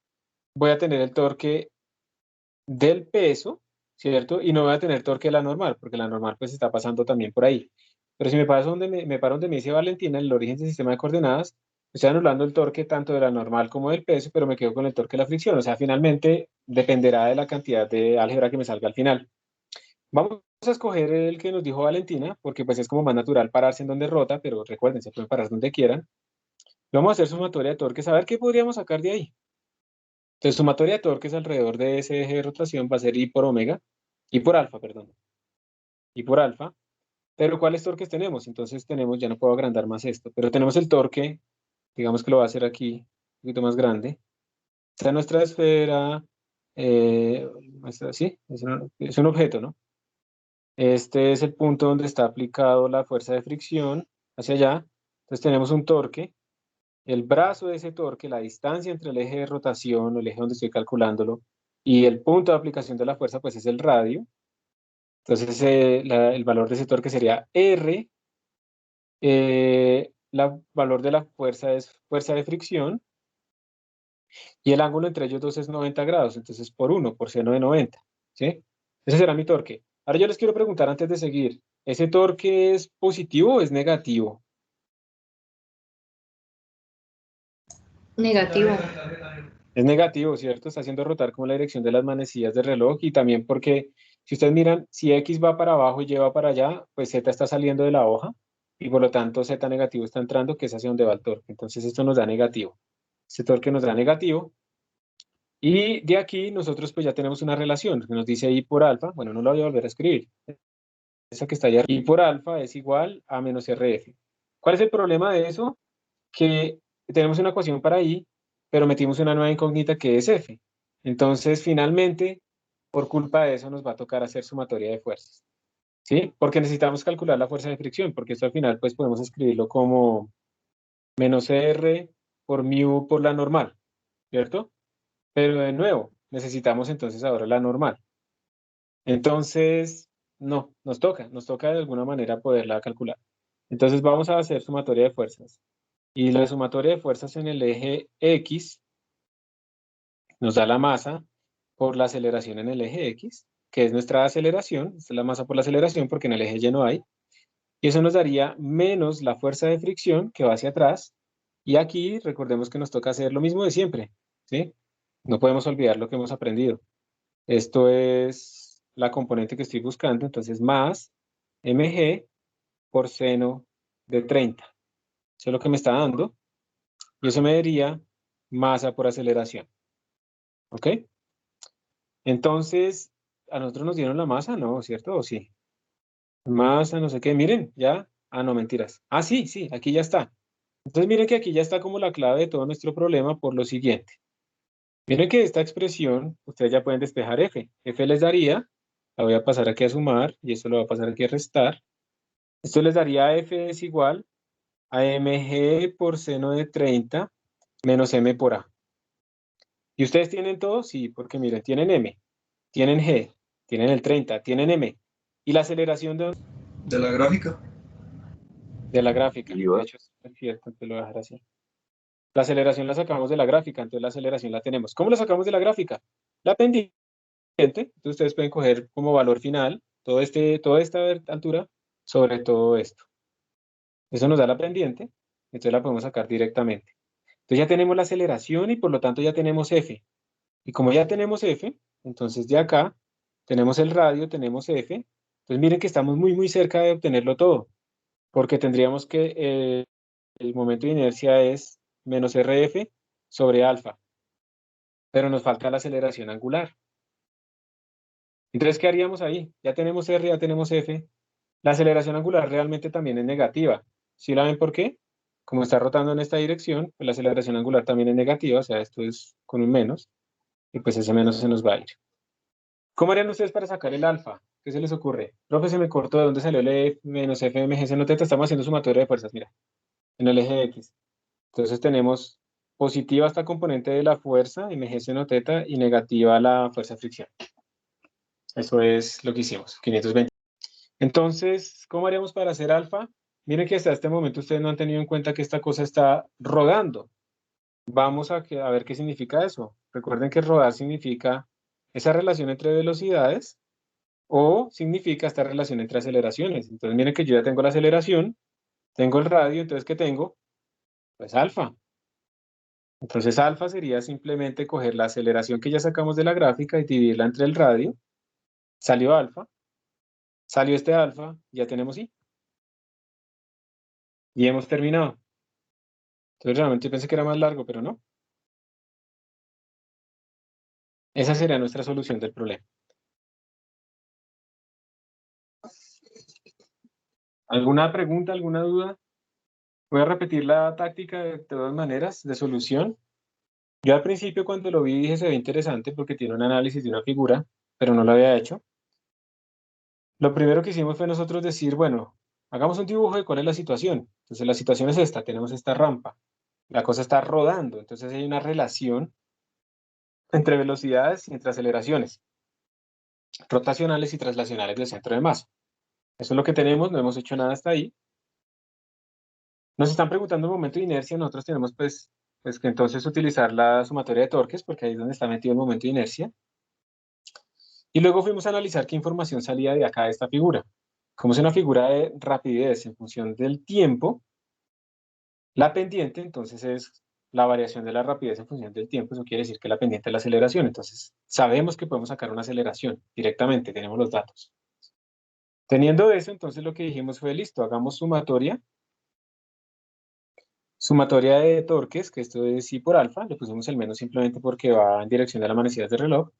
voy a tener el torque del peso, ¿cierto? Y no voy a tener torque de la normal, porque la normal pues está pasando también por ahí. Pero si me paro me paro donde me dice Valentina, el origen del sistema de coordenadas, estoy anulando el torque tanto de la normal como del peso, pero me quedo con el torque de la fricción. O sea, finalmente dependerá de la cantidad de álgebra que me salga al final. Vamos a escoger el que nos dijo Valentina, porque pues es como más natural pararse en donde rota, pero recuerden, se pueden parar donde quieran. Vamos a hacer sumatoria de torques, a ver qué podríamos sacar de ahí. Entonces, sumatoria de torques alrededor de ese eje de rotación va a ser I por omega, I por alfa, perdón, I por alfa. Pero ¿cuáles torques tenemos? Entonces tenemos, ya no puedo agrandar más esto, pero tenemos el torque, digamos que lo voy a hacer aquí un poquito más grande. Esta es nuestra esfera, sí, es un objeto, ¿no? Este es el punto donde está aplicado la fuerza de fricción hacia allá. Entonces tenemos un torque. El brazo de ese torque, la distancia entre el eje de rotación o el eje donde estoy calculándolo y el punto de aplicación de la fuerza, pues es el radio. Entonces el valor de ese torque sería R. El valor de la fuerza es fuerza de fricción y el ángulo entre ellos dos es 90 grados. Entonces por 1, por seno de 90. ¿Sí? Ese será mi torque. Ahora yo les quiero preguntar antes de seguir, ¿ese torque es positivo o es negativo? Negativo. Es negativo, ¿cierto? Está haciendo rotar como la dirección de las manecillas del reloj y también porque si ustedes miran, si X va para abajo y Y va para allá, pues Z está saliendo de la hoja y por lo tanto Z negativo está entrando, que es hacia donde va el torque. Entonces esto nos da negativo. Este torque nos da negativo y de aquí nosotros pues ya tenemos una relación que nos dice I por alfa. Bueno, no lo voy a volver a escribir. Esa que está allá. I por alfa es igual a menos RF. ¿Cuál es el problema de eso? Que tenemos una ecuación para I, pero metimos una nueva incógnita que es F. Entonces, finalmente, por culpa de eso, nos va a tocar hacer sumatoria de fuerzas. ¿Sí? Porque necesitamos calcular la fuerza de fricción, porque esto al final, pues podemos escribirlo como menos R por mu por la normal, ¿cierto? Pero de nuevo, necesitamos entonces ahora la normal. Entonces, no, nos toca de alguna manera poderla calcular. Entonces vamos a hacer sumatoria de fuerzas. Y la sumatoria de fuerzas en el eje X nos da la masa por la aceleración en el eje X, que es nuestra aceleración. Esta es la masa por la aceleración porque en el eje Y no hay. Y eso nos daría menos la fuerza de fricción que va hacia atrás. Y aquí recordemos que nos toca hacer lo mismo de siempre, ¿sí? No podemos olvidar lo que hemos aprendido. Esto es la componente que estoy buscando, entonces más mg por seno de 30. Eso es lo que me está dando. Y eso me daría masa por aceleración. ¿Ok? Entonces, ¿a nosotros nos dieron la masa? No, ¿cierto? ¿O sí? Masa, no sé qué. Miren, ya. Ah, no, mentiras. Ah, sí, sí, aquí ya está. Entonces, miren que aquí ya está como la clave de todo nuestro problema por lo siguiente. Miren que esta expresión, ustedes ya pueden despejar f. F les daría, la voy a pasar aquí a sumar, y esto lo voy a pasar aquí a restar. Esto les daría f es igual a mg por seno de 30 menos m por a. ¿Y ustedes tienen todo? Sí, porque miren, tienen m, tienen g, tienen el 30, tienen m. ¿Y la aceleración De la gráfica. de la gráfica? ¿Y va? De hecho, es cierto, te lo voy a dejar así. La aceleración la sacamos de la gráfica, entonces la aceleración la tenemos. ¿Cómo la sacamos de la gráfica? La pendiente. Entonces ustedes pueden coger como valor final toda esta altura sobre todo esto. Eso nos da la pendiente, entonces la podemos sacar directamente. Entonces ya tenemos la aceleración y por lo tanto ya tenemos F. Y como ya tenemos F, entonces de acá tenemos el radio, tenemos F. Entonces miren que estamos muy, muy cerca de obtenerlo todo, porque tendríamos que el momento de inercia es menos RF sobre alfa, pero nos falta la aceleración angular. Entonces, ¿qué haríamos ahí? Ya tenemos R, ya tenemos F. La aceleración angular realmente también es negativa. ¿Sí la ven por qué? Como está rotando en esta dirección, pues la aceleración angular también es negativa, o sea, esto es con un menos, y pues ese menos se nos va a ir. ¿Cómo harían ustedes para sacar el alfa? ¿Qué se les ocurre? Profe, se me cortó, ¿de dónde salió el E menos FMG? Se nota, estamos haciendo sumatoria de fuerzas, mira, en el eje X. Entonces tenemos positiva esta componente de la fuerza, mg seno teta, y negativa la fuerza de fricción. Eso es lo que hicimos, 520. Entonces, ¿cómo haríamos para hacer alfa? Miren que hasta este momento ustedes no han tenido en cuenta que esta cosa está rodando. Vamos a ver qué significa eso. Recuerden que rodar significa esa relación entre velocidades o significa esta relación entre aceleraciones. Entonces, miren que yo ya tengo la aceleración, tengo el radio, entonces, ¿qué tengo? Pues alfa. Entonces, alfa sería simplemente coger la aceleración que ya sacamos de la gráfica y dividirla entre el radio. Salió alfa. Salió este alfa, ya tenemos I. Y hemos terminado. Entonces realmente pensé que era más largo, pero no. Esa sería nuestra solución del problema. ¿Alguna pregunta, alguna duda? Voy a repetir la táctica de todas maneras de solución. Yo al principio cuando lo vi dije se ve interesante porque tiene un análisis de una figura, pero no lo había hecho. Lo primero que hicimos fue nosotros decir, bueno, hagamos un dibujo de cuál es la situación. Entonces la situación es esta, tenemos esta rampa. La cosa está rodando, entonces hay una relación entre velocidades y entre aceleraciones rotacionales y traslacionales del centro de masa. Eso es lo que tenemos, no hemos hecho nada hasta ahí. Nos están preguntando el momento de inercia, nosotros tenemos pues que entonces utilizar la sumatoria de torques, porque ahí es donde está metido el momento de inercia. Y luego fuimos a analizar qué información salía de acá de esta figura. Como es una figura de rapidez en función del tiempo, la pendiente entonces es la variación de la rapidez en función del tiempo, eso quiere decir que la pendiente es la aceleración. Entonces sabemos que podemos sacar una aceleración directamente, tenemos los datos. Teniendo eso, entonces lo que dijimos fue, listo, hagamos sumatoria de torques, que esto es I por alfa, le pusimos el menos simplemente porque va en dirección de las manecillas del reloj.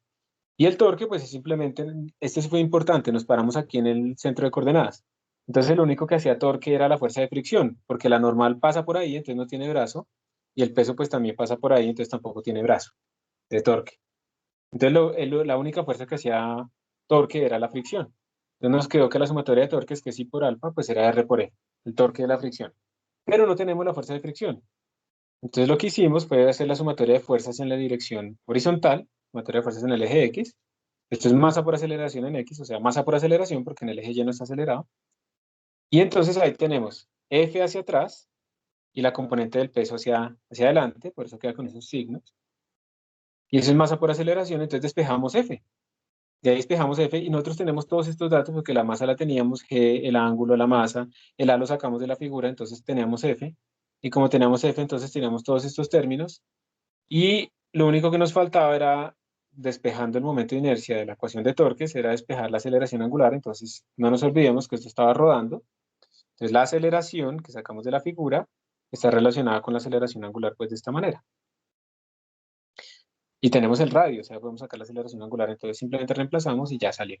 Y el torque, pues es simplemente, este fue importante, nos paramos aquí en el centro de coordenadas. Entonces lo único que hacía torque era la fuerza de fricción, porque la normal pasa por ahí, entonces no tiene brazo, y el peso pues también pasa por ahí, entonces tampoco tiene brazo de torque. Entonces la única fuerza que hacía torque era la fricción. Entonces nos quedó que la sumatoria de torques, que es I por alfa, pues era R por E, el torque de la fricción. Pero no tenemos la fuerza de fricción. Entonces lo que hicimos fue hacer la sumatoria de fuerzas en la dirección horizontal, sumatoria de fuerzas en el eje X. Esto es masa por aceleración en X, o sea, masa por aceleración porque en el eje Y no está acelerado. Y entonces ahí tenemos F hacia atrás y la componente del peso hacia adelante, por eso queda con esos signos. Y eso es masa por aceleración, entonces despejamos F. De ahí despejamos F y nosotros tenemos todos estos datos porque la masa la teníamos, G, el ángulo, la masa, el A lo sacamos de la figura, entonces teníamos F. Y como teníamos F, entonces teníamos todos estos términos. Y lo único que nos faltaba era, despejando el momento de inercia de la ecuación de torques, era despejar la aceleración angular. Entonces no nos olvidemos que esto estaba rodando. Entonces la aceleración que sacamos de la figura está relacionada con la aceleración angular, pues de esta manera. Y tenemos el radio, o sea, podemos sacar la aceleración angular, entonces simplemente reemplazamos y ya salió.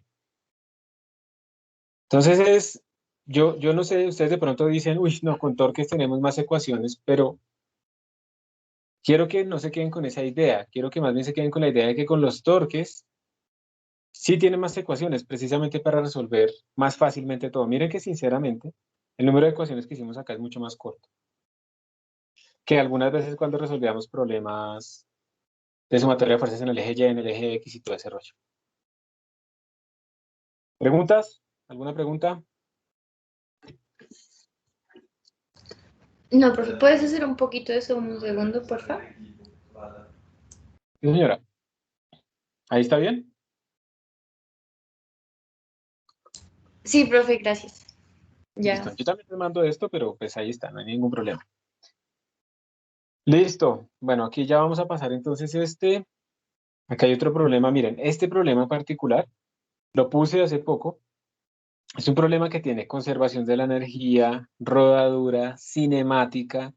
Entonces yo no sé, ustedes de pronto dicen, uy, no, con torques tenemos más ecuaciones, pero quiero que no se queden con esa idea, quiero que más bien se queden con la idea de que con los torques sí tienen más ecuaciones, precisamente para resolver más fácilmente todo. Miren que sinceramente, el número de ecuaciones que hicimos acá es mucho más corto que algunas veces cuando resolvíamos problemas de sumatoria de fuerzas en el eje Y, en el eje X y todo ese rollo. ¿Preguntas? ¿Alguna pregunta? No, profe, ¿puedes hacer un poquito de eso un segundo, por favor? Sí, señora. ¿Ahí está bien? Sí, profe, gracias. Listo. Ya. Yo también te mando esto, pero pues ahí está, no hay ningún problema. Listo. Bueno, aquí ya vamos a pasar entonces Acá hay otro problema. Miren, este problema en particular lo puse hace poco. Es un problema que tiene conservación de la energía, rodadura, cinemática.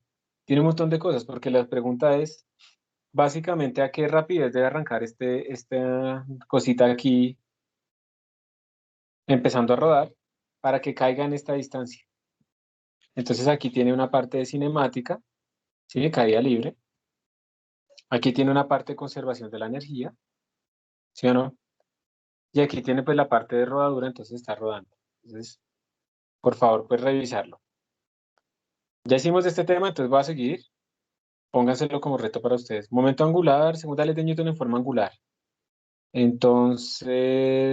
Tiene un montón de cosas, porque la pregunta es básicamente a qué rapidez debe arrancar esta cosita aquí empezando a rodar para que caiga en esta distancia. Entonces aquí tiene una parte de cinemática, ¿sí? Caída libre. Aquí tiene una parte de conservación de la energía, ¿sí o no? Y aquí tiene pues la parte de rodadura, entonces está rodando. Entonces, por favor, pues revisarlo. Ya hicimos este tema, entonces voy a seguir. Pónganselo como reto para ustedes. Momento angular, segunda ley de Newton en forma angular. Entonces,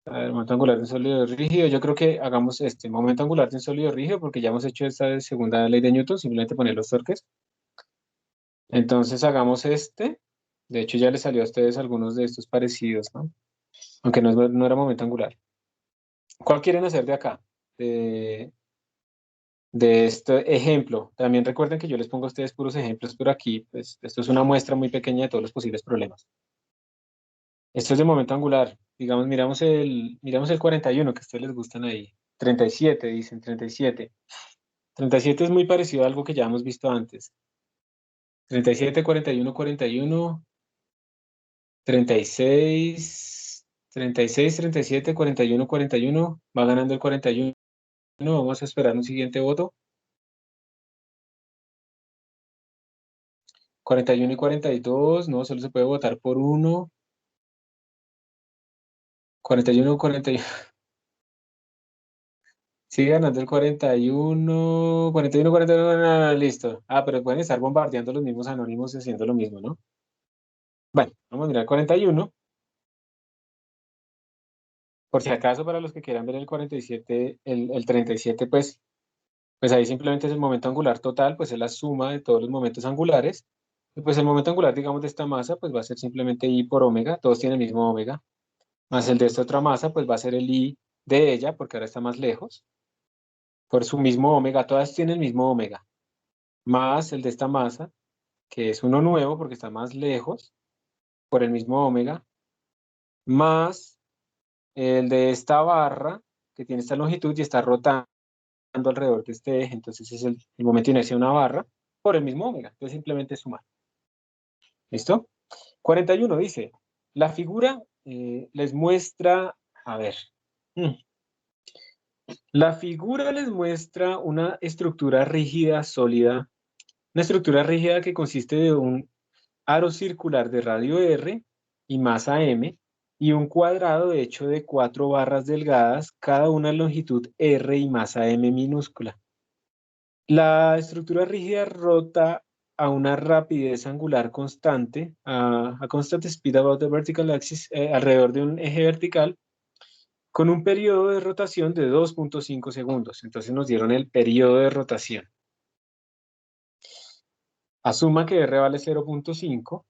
a ver, momento angular de un sólido rígido. Yo creo que hagamos este momento angular de un sólido rígido porque ya hemos hecho esta segunda ley de Newton, simplemente poner los torques. Entonces hagamos este. De hecho, ya les salió a ustedes algunos de estos parecidos, ¿no? Aunque no era momento angular. ¿Cuál quieren hacer de acá? De este ejemplo. También recuerden que yo les pongo a ustedes puros ejemplos, pero aquí, pues, esto es una muestra muy pequeña de todos los posibles problemas. Esto es de momento angular. Digamos, miramos el 41, que a ustedes les gustan ahí. 37, dicen, 37. 37 es muy parecido a algo que ya hemos visto antes. 37, 41, 41, 36, 36, 37, 41, 41. Va ganando el 41. Vamos a esperar un siguiente voto. 41 y 42, no, solo se puede votar por uno. 41, 41. Sigue ganando el 41, 41, 41, listo. Ah, pero pueden estar bombardeando los mismos anónimos y haciendo lo mismo, ¿no? Bueno, vamos a mirar el 41. Por si acaso, para los que quieran ver el 47, el 37, pues ahí simplemente es el momento angular total, pues es la suma de todos los momentos angulares. Y pues el momento angular, digamos, de esta masa, pues va a ser simplemente I por omega, todos tienen el mismo omega, más el de esta otra masa, pues va a ser el I de ella, porque ahora está más lejos, por su mismo omega, todas tienen el mismo omega, más el de esta masa, que es uno nuevo porque está más lejos, por el mismo omega, más el de esta barra, que tiene esta longitud y está rotando alrededor de este eje, entonces es el momento de inercia de una barra, por el mismo omega, entonces simplemente sumar. ¿Listo? 41 dice, la figura les muestra, a ver, la figura les muestra una estructura rígida, sólida, una estructura rígida que consiste de un aro circular de radio R y masa M y un cuadrado hecho de 4 barras delgadas, cada una en longitud R y masa M minúscula. La estructura rígida rota a una rapidez angular constante, a constant speed about the vertical axis, alrededor de un eje vertical, con un periodo de rotación de 2.5 segundos. Entonces nos dieron el periodo de rotación. Asuma que R vale 0.5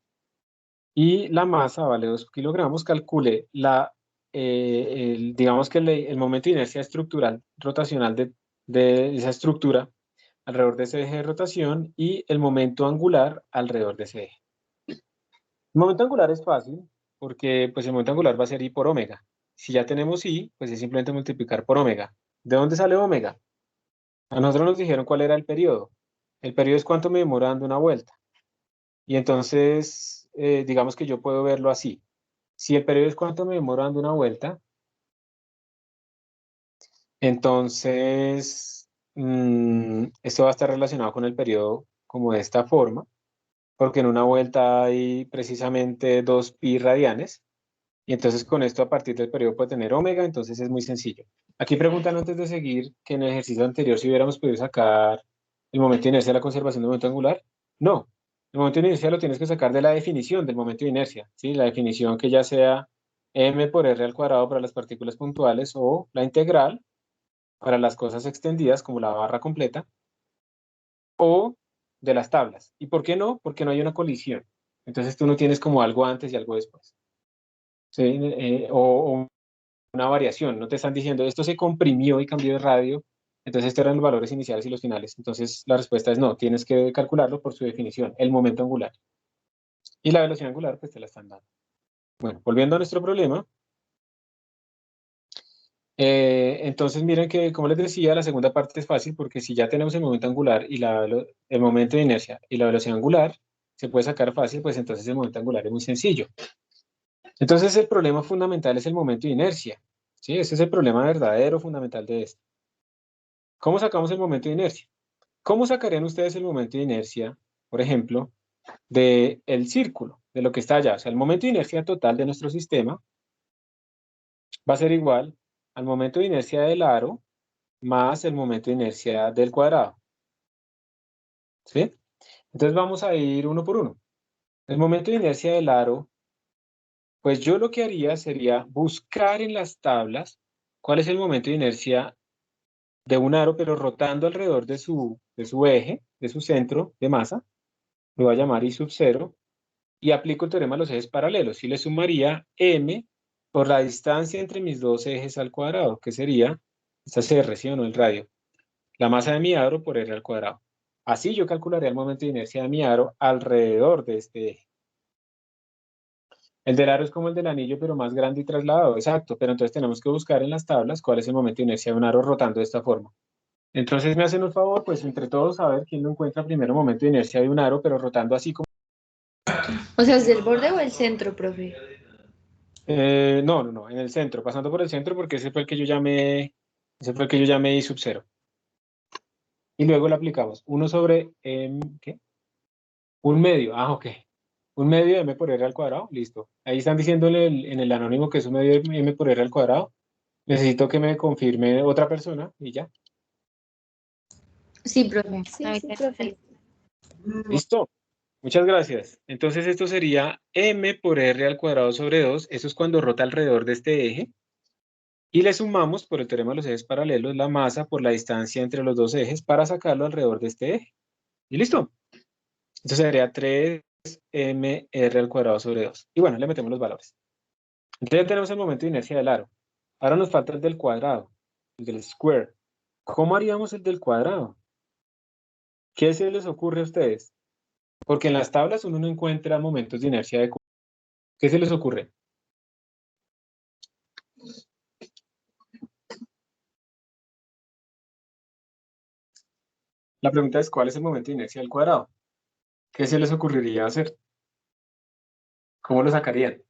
y la masa vale 2 kilogramos. Calcule digamos que el momento de inercia estructural rotacional de esa estructura alrededor de ese eje de rotación y el momento angular alrededor de ese eje. El momento angular es fácil porque pues el momento angular va a ser I por omega. Si ya tenemos I, pues es simplemente multiplicar por omega. ¿De dónde sale omega? A nosotros nos dijeron cuál era el periodo. El periodo es cuánto me demora dando una vuelta. Y entonces, digamos que yo puedo verlo así. Si el periodo es cuánto me demora dando una vuelta, entonces esto va a estar relacionado con el periodo como de esta forma, porque en una vuelta hay precisamente 2pi radianes. Y entonces con esto a partir del periodo puede tener omega, entonces es muy sencillo. Aquí preguntan antes de seguir que en el ejercicio anterior si hubiéramos podido sacar el momento de inercia de la conservación del momento angular. No, el momento de inercia lo tienes que sacar de la definición del momento de inercia, ¿sí? La definición que ya sea m por r al cuadrado para las partículas puntuales o la integral para las cosas extendidas como la barra completa o de las tablas. ¿Y por qué no? Porque no hay una colisión. Entonces tú no tienes como algo antes y algo después. ¿Sí? O una variación, no te están diciendo esto se comprimió y cambió de radio, entonces estos eran los valores iniciales y los finales. Entonces la respuesta es no, tienes que calcularlo por su definición, el momento angular. Y la velocidad angular pues te la están dando. Bueno, volviendo a nuestro problema. Entonces miren que, como les decía, la segunda parte es fácil porque si ya tenemos el momento angular y el momento de inercia y la velocidad angular, se puede sacar fácil, pues entonces el momento angular es muy sencillo. Entonces el problema fundamental es el momento de inercia. ¿Sí? Ese es el problema verdadero, fundamental de esto. ¿Cómo sacamos el momento de inercia? ¿Cómo sacarían ustedes el momento de inercia, por ejemplo, del círculo, de lo que está allá? O sea, el momento de inercia total de nuestro sistema va a ser igual al momento de inercia del aro más el momento de inercia del cuadrado. ¿Sí? Entonces vamos a ir uno por uno. El momento de inercia del aro, pues yo lo que haría sería buscar en las tablas cuál es el momento de inercia de un aro, pero rotando alrededor de su eje, de su centro de masa. Lo voy a llamar I sub 0. Y aplico el teorema de los ejes paralelos. Y le sumaría m por la distancia entre mis dos ejes al cuadrado, que sería, esta es r, ¿sí o no? El radio. La masa de mi aro por r al cuadrado. Así yo calcularía el momento de inercia de mi aro alrededor de este eje. El del aro es como el del anillo, pero más grande y trasladado, exacto. Pero entonces tenemos que buscar en las tablas cuál es el momento de inercia de un aro rotando de esta forma. Entonces me hacen un favor, pues entre todos, a ver quién lo encuentra primero momento de inercia de un aro, pero rotando así como... O sea, ¿es del borde o el centro, profe? No, en el centro, pasando por el centro porque ese fue el que yo llamé I sub 0. Y luego le aplicamos 1 sobre m, ¿qué? Un medio, ok. Un medio de m por r al cuadrado, listo. Ahí están diciéndole en el anónimo que es un medio de m por r al cuadrado. Necesito que me confirme otra persona y ya. Sí, profe. Sí, A mí sí, me profe. Listo. Muchas gracias. Entonces esto sería m por r al cuadrado sobre 2. Eso es cuando rota alrededor de este eje. Y le sumamos, por el teorema de los ejes paralelos, la masa por la distancia entre los dos ejes para sacarlo alrededor de este eje. Y listo. Esto sería 3mr al cuadrado sobre 2. Y bueno, le metemos los valores. Entonces ya tenemos el momento de inercia del aro. Ahora nos falta el del cuadrado, el del square. ¿Cómo haríamos el del cuadrado? ¿Qué se les ocurre a ustedes? Porque en las tablas uno no encuentra momentos de inercia de cuadrado. ¿Qué se les ocurre? La pregunta es, ¿cuál es el momento de inercia del cuadrado? ¿Qué se les ocurriría hacer? ¿Cómo lo sacarían?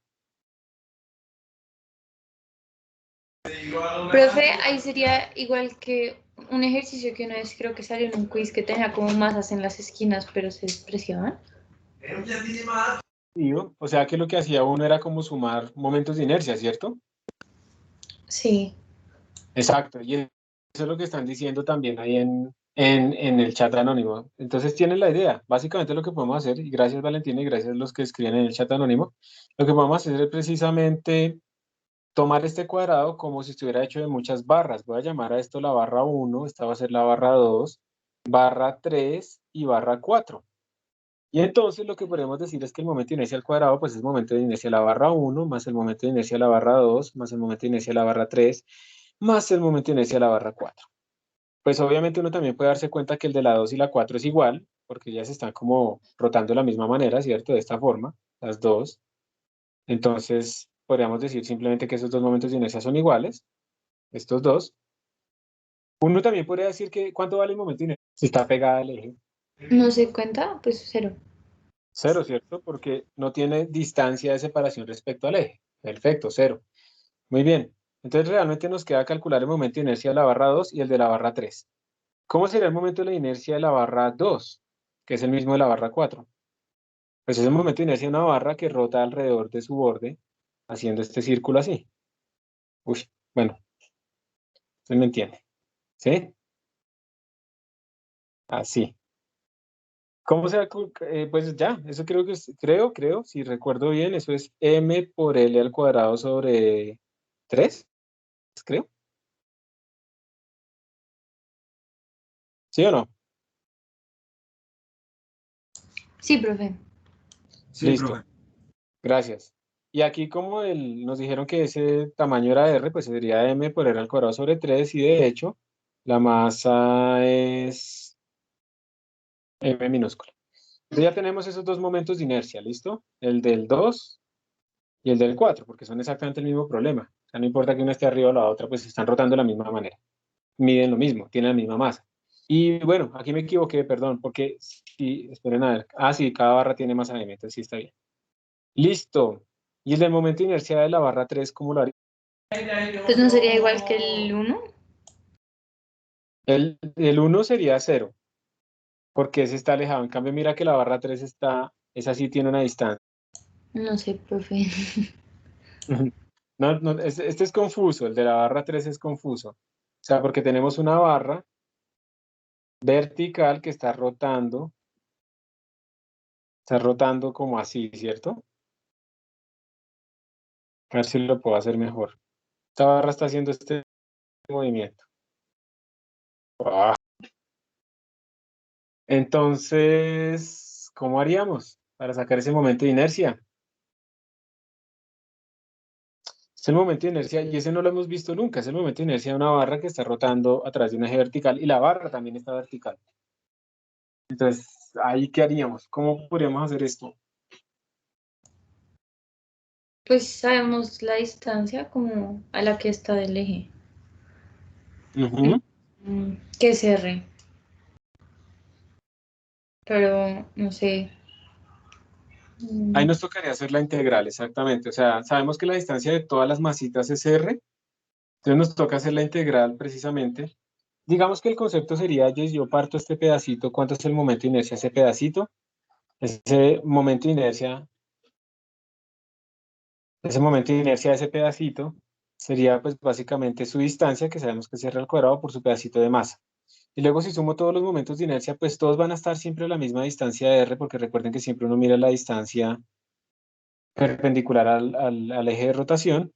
Profe, ahí sería igual que un ejercicio que una vez creo que salió en un quiz que tenía como masas en las esquinas, pero se despreciaban. O sea que lo que hacía uno era como sumar momentos de inercia, ¿cierto? Sí. Exacto, y eso es lo que están diciendo también ahí en el chat anónimo. Entonces tienen la idea. Básicamente lo que podemos hacer, y gracias Valentina y gracias a los que escriben en el chat anónimo, lo que podemos hacer es precisamente tomar este cuadrado como si estuviera hecho de muchas barras. Voy a llamar a esto la barra 1, esta va a ser la barra 2, barra 3 y barra 4. Y entonces lo que podemos decir es que el momento de inercia al cuadrado pues es el momento de inercia de la barra 1 más el momento de inercia de la barra 2 más el momento de inercia de la barra 3 más el momento de inercia de la barra 4. Pues obviamente uno también puede darse cuenta que el de la 2 y la 4 es igual, porque ya se están como rotando de la misma manera, ¿cierto? De esta forma, las dos. Entonces podríamos decir simplemente que esos dos momentos de inercia son iguales, estos dos. Uno también podría decir que ¿cuánto vale el momento inercial? Si está pegada al eje. ¿No se cuenta? Pues 0. 0, ¿cierto? Porque no tiene distancia de separación respecto al eje. Perfecto, 0. Muy bien. Entonces realmente nos queda calcular el momento de inercia de la barra 2 y el de la barra 3. ¿Cómo sería el momento de la inercia de la barra 2? Que es el mismo de la barra 4. Pues es el momento de inercia de una barra que rota alrededor de su borde, haciendo este círculo así. Uy, bueno, usted me entiende. ¿Sí? Así. ¿Cómo se pues ya, eso creo que es, creo, si recuerdo bien, eso es m por L al cuadrado sobre 3, creo. ¿Sí o no? Sí, profe. Sí, Listo, profe. gracias. Y aquí como nos dijeron que ese tamaño era R, pues sería m por L al cuadrado sobre 3 y de hecho la masa es m minúscula. Entonces ya tenemos esos dos momentos de inercia, ¿listo? El del 2 y el del 4, porque son exactamente el mismo problema. O sea, no importa que una esté arriba o la otra, pues están rotando de la misma manera. Miden lo mismo, tienen la misma masa. Y bueno, aquí me equivoqué, perdón, porque si, esperen a ver. Ah, sí, cada barra tiene masa m, entonces sí está bien. Listo. Y el del momento de inercia de la barra 3, ¿cómo lo haría? Pues no sería igual que el 1. El 1 sería 0, porque ese está alejado. En cambio, mira que la barra 3 está, esa sí tiene una distancia. No sé, profe. No, no, este es confuso, el de la barra 3 es confuso. O sea, porque tenemos una barra vertical que está rotando como así, ¿cierto? A ver si lo puedo hacer mejor. Esta barra está haciendo este movimiento. Ah. Entonces, ¿cómo haríamos para sacar ese momento de inercia? Es el momento de inercia, y ese no lo hemos visto nunca, es el momento de inercia de una barra que está rotando a través de un eje vertical, y la barra también está vertical. Entonces, ¿ahí qué haríamos? ¿Cómo podríamos hacer esto? Pues sabemos la distancia como a la que está del eje. Ujú. Que es R. Pero no sé. Ahí nos tocaría hacer la integral, exactamente. O sea, sabemos que la distancia de todas las masitas es R, entonces nos toca hacer la integral precisamente. Digamos que el concepto sería, yo parto este pedacito, ¿cuánto es el momento de inercia de ese pedacito? Ese momento de inercia de ese pedacito sería pues básicamente su distancia, que sabemos que es R al cuadrado por su pedacito de masa. Y luego si sumo todos los momentos de inercia, pues todos van a estar siempre a la misma distancia de R, porque recuerden que siempre uno mira la distancia perpendicular al eje de rotación.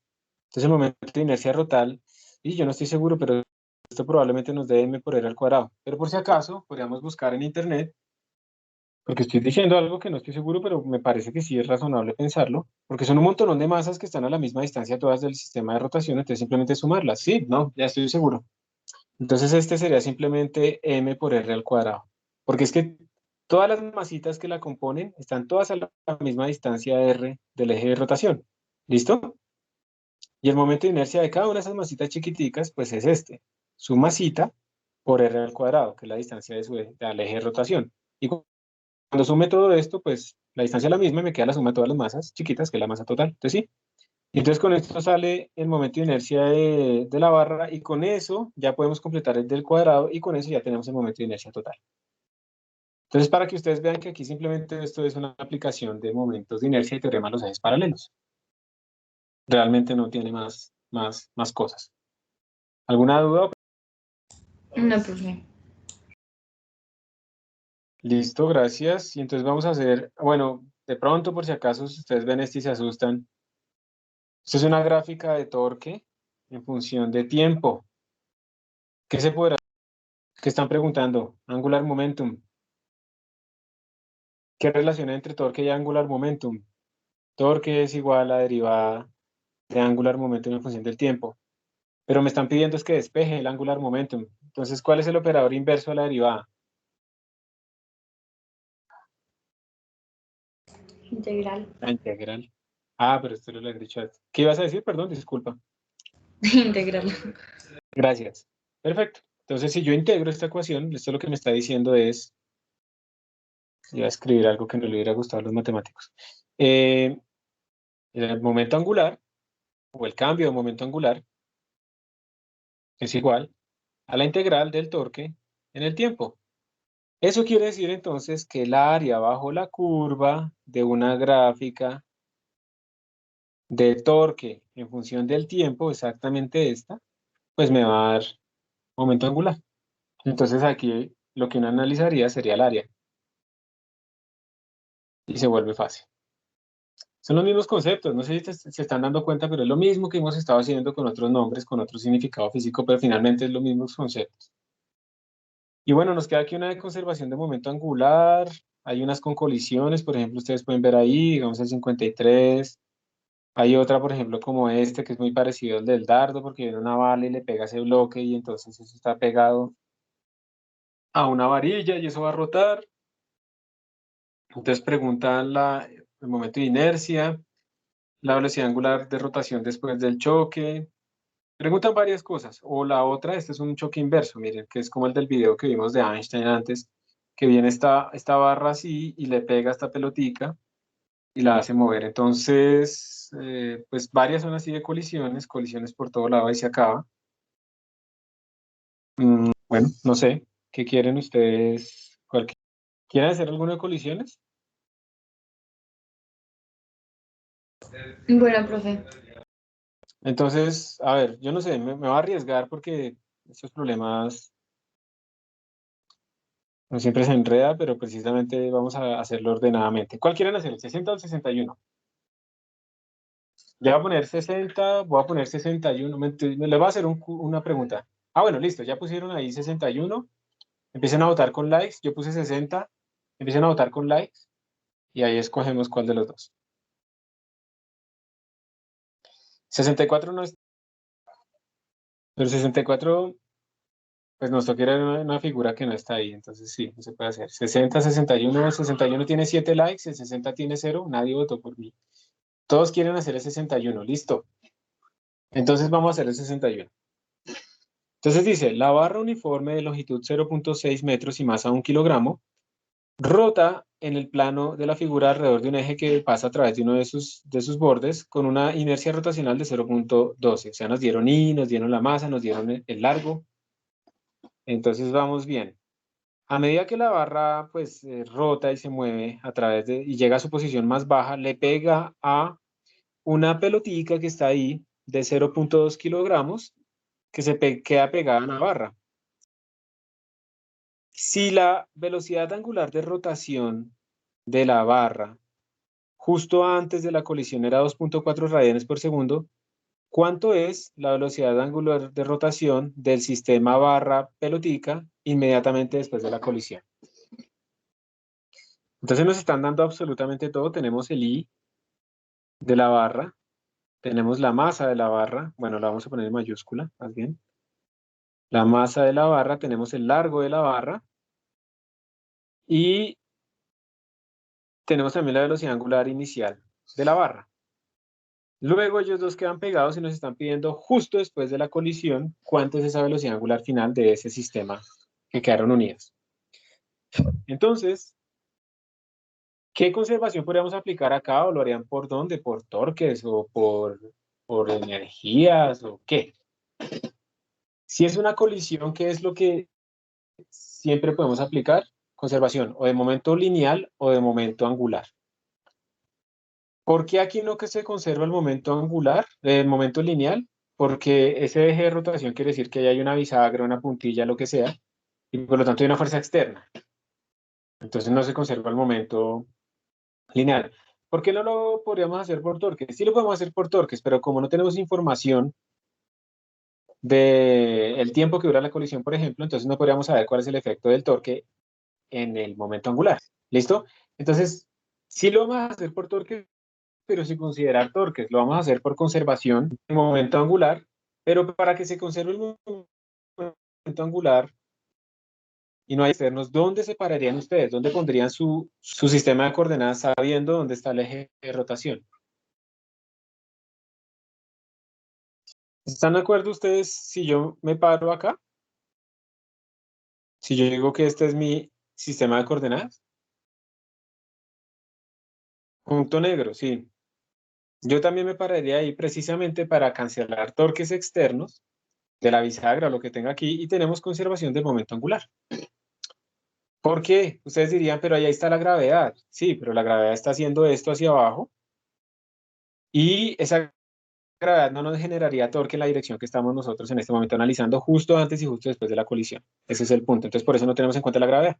Entonces el momento de inercia rotal, y yo no estoy seguro, pero esto probablemente nos dé m por R al cuadrado. Pero por si acaso, podríamos buscar en internet, porque estoy diciendo algo que no estoy seguro, pero me parece que sí es razonable pensarlo, porque son un montón de masas que están a la misma distancia todas del sistema de rotación, entonces simplemente sumarlas. Sí, no, ya estoy seguro. Entonces este sería simplemente m por R al cuadrado, porque es que todas las masitas que la componen están todas a la misma distancia R del eje de rotación. ¿Listo? Y el momento de inercia de cada una de esas masitas chiquiticas, pues es este, su masita por R al cuadrado, que es la distancia de su eje, del eje de rotación. Y cuando sume todo esto, pues la distancia es la misma y me queda la suma de todas las masas chiquitas, que es la masa total. Entonces sí. Y entonces con esto sale el momento de inercia de la barra y con eso ya podemos completar el del cuadrado y con eso ya tenemos el momento de inercia total. Entonces para que ustedes vean que aquí simplemente esto es una aplicación de momentos de inercia y teorema de los ejes paralelos. Realmente no tiene más cosas. ¿Alguna duda? No, profe. Listo, gracias. Y entonces vamos a hacer, bueno, de pronto por si acaso si ustedes ven esto y se asustan, esto es una gráfica de torque en función de tiempo. ¿Qué se podrá? ¿Qué están preguntando? Angular momentum. ¿Qué relación hay entre torque y angular momentum? Torque es igual a la derivada de angular momentum en función del tiempo. Pero me están pidiendo es que despeje el angular momentum. Entonces, ¿cuál es el operador inverso de la derivada? Integral. La integral. Ah, pero esto lo he dicho antes. ¿Qué ibas a decir? Perdón, disculpa. Integral. Gracias. Perfecto. Entonces, si yo integro esta ecuación, esto lo que me está diciendo es, voy a escribir algo que no le hubiera gustado a los matemáticos. El momento angular, o el cambio de momento angular, es igual a la integral del torque en el tiempo. Eso quiere decir entonces que el área bajo la curva de una gráfica de torque en función del tiempo, exactamente esta, pues me va a dar momento angular. Entonces aquí lo que uno analizaría sería el área. Y se vuelve fácil. Son los mismos conceptos, no sé si se están dando cuenta, pero es lo mismo que hemos estado haciendo con otros nombres, con otro significado físico, pero finalmente es los mismos conceptos. Y bueno, nos queda aquí una de conservación de momento angular, hay unas con colisiones, por ejemplo, ustedes pueden ver ahí, digamos el 53, hay otra, por ejemplo, como este, que es muy parecido al del dardo, porque viene una bala y le pega ese bloque y entonces eso está pegado a una varilla y eso va a rotar. Entonces preguntan el momento de inercia, la velocidad angular de rotación después del choque. Preguntan varias cosas. O la otra, este es un choque inverso, miren, que es como el del video que vimos de Einstein antes, que viene esta barra así y le pega esta pelotica y la hace mover. Entonces, pues varias son así de colisiones, colisiones por todo lado y se acaba. Bueno, no sé, ¿qué quieren ustedes? ¿Quieren hacer alguna de colisiones? Bueno, profe. Entonces, a ver, yo no sé, me voy a arriesgar porque estos problemas no siempre se enreda, pero precisamente vamos a hacerlo ordenadamente. ¿Cuál quieren hacer? ¿El 60 o el 61? Ya voy a poner 60, voy a poner 61. Le voy a hacer una pregunta. Ah, bueno, listo, ya pusieron ahí 61. Empiecen a votar con likes. Yo puse 60. Empiecen a votar con likes y ahí escogemos cuál de los dos. 64 no es, pero 64, pues nos toca ir a una figura que no está ahí, entonces sí, no se puede hacer. 60, 61, 61 tiene 7 likes, el 60 tiene 0, nadie votó por mí. Todos quieren hacer el 61, listo. Entonces vamos a hacer el 61. Entonces dice, la barra uniforme de longitud 0.6 metros y masa 1 kilogramo rota en el plano de la figura alrededor de un eje que pasa a través de uno de sus bordes con una inercia rotacional de 0.12. O sea, nos dieron I, nos dieron la masa, nos dieron el largo. Entonces vamos bien. A medida que la barra pues rota y se mueve a través y llega a su posición más baja, le pega a una pelotica que está ahí de 0.2 kilogramos que queda pegada a la barra. Si la velocidad angular de rotación de la barra justo antes de la colisión era 2.4 radianes por segundo, ¿cuánto es la velocidad angular de rotación del sistema barra pelotica inmediatamente después de la colisión? Entonces nos están dando absolutamente todo. Tenemos el I de la barra, tenemos la masa de la barra, bueno, la vamos a poner en mayúscula, más bien. La masa de la barra, tenemos el largo de la barra y tenemos también la velocidad angular inicial de la barra. Luego ellos dos quedan pegados y nos están pidiendo justo después de la colisión cuánto es esa velocidad angular final de ese sistema que quedaron unidos. Entonces, ¿qué conservación podríamos aplicar acá? ¿O lo harían por dónde? ¿Por torques o por energías o qué? Si es una colisión, ¿qué es lo que siempre podemos aplicar? Conservación o de momento lineal o de momento angular. ¿Por qué aquí no que se conserva el momento angular, el momento lineal? Porque ese eje de rotación quiere decir que ahí hay una bisagra, una puntilla, lo que sea, y por lo tanto hay una fuerza externa. Entonces no se conserva el momento lineal. ¿Por qué no lo podríamos hacer por torques? Sí lo podemos hacer por torques, pero como no tenemos información del tiempo que dura la colisión, por ejemplo, entonces no podríamos saber cuál es el efecto del torque en el momento angular. ¿Listo? Entonces, sí lo vamos a hacer por torques, pero sin considerar torques. Lo vamos a hacer por conservación en momento angular, pero para que se conserve el momento angular y no hay externos, ¿dónde se pararían ustedes? ¿Dónde pondrían su sistema de coordenadas sabiendo dónde está el eje de rotación? ¿Están de acuerdo ustedes si yo me paro acá? Si yo digo que este es mi sistema de coordenadas, punto negro, sí. Yo también me pararía ahí precisamente para cancelar torques externos de la bisagra o lo que tenga aquí y tenemos conservación del momento angular. ¿Por qué? Ustedes dirían, pero ahí está la gravedad. Sí, pero la gravedad está haciendo esto hacia abajo y esa gravedad no nos generaría torque en la dirección que estamos nosotros en este momento analizando justo antes y justo después de la colisión. Ese es el punto. Entonces, por eso no tenemos en cuenta la gravedad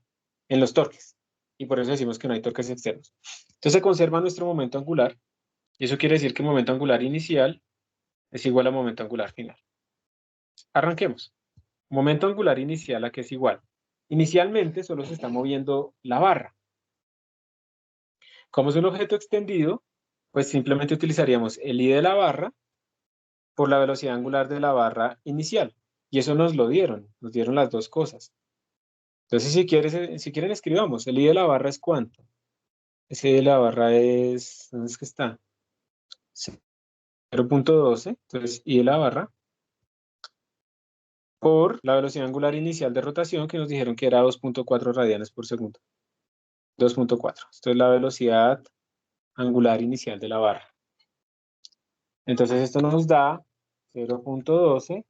en los torques. Y por eso decimos que no hay torques externos. Entonces, se conserva nuestro momento angular. Y eso quiere decir que el momento angular inicial es igual a momento angular final. Arranquemos. Momento angular inicial, ¿a qué es igual? Inicialmente solo se está moviendo la barra. Como es un objeto extendido, pues simplemente utilizaríamos el I de la barra por la velocidad angular de la barra inicial. Y eso nos dieron las dos cosas. Entonces, si quieren, escribamos. El I de la barra es ¿cuánto? Ese I de la barra es, ¿dónde es que está? 0.12. Entonces, I de la barra por la velocidad angular inicial de rotación que nos dijeron que era 2.4 radianes por segundo. 2.4. Esto es la velocidad angular inicial de la barra. Entonces esto nos da 0.12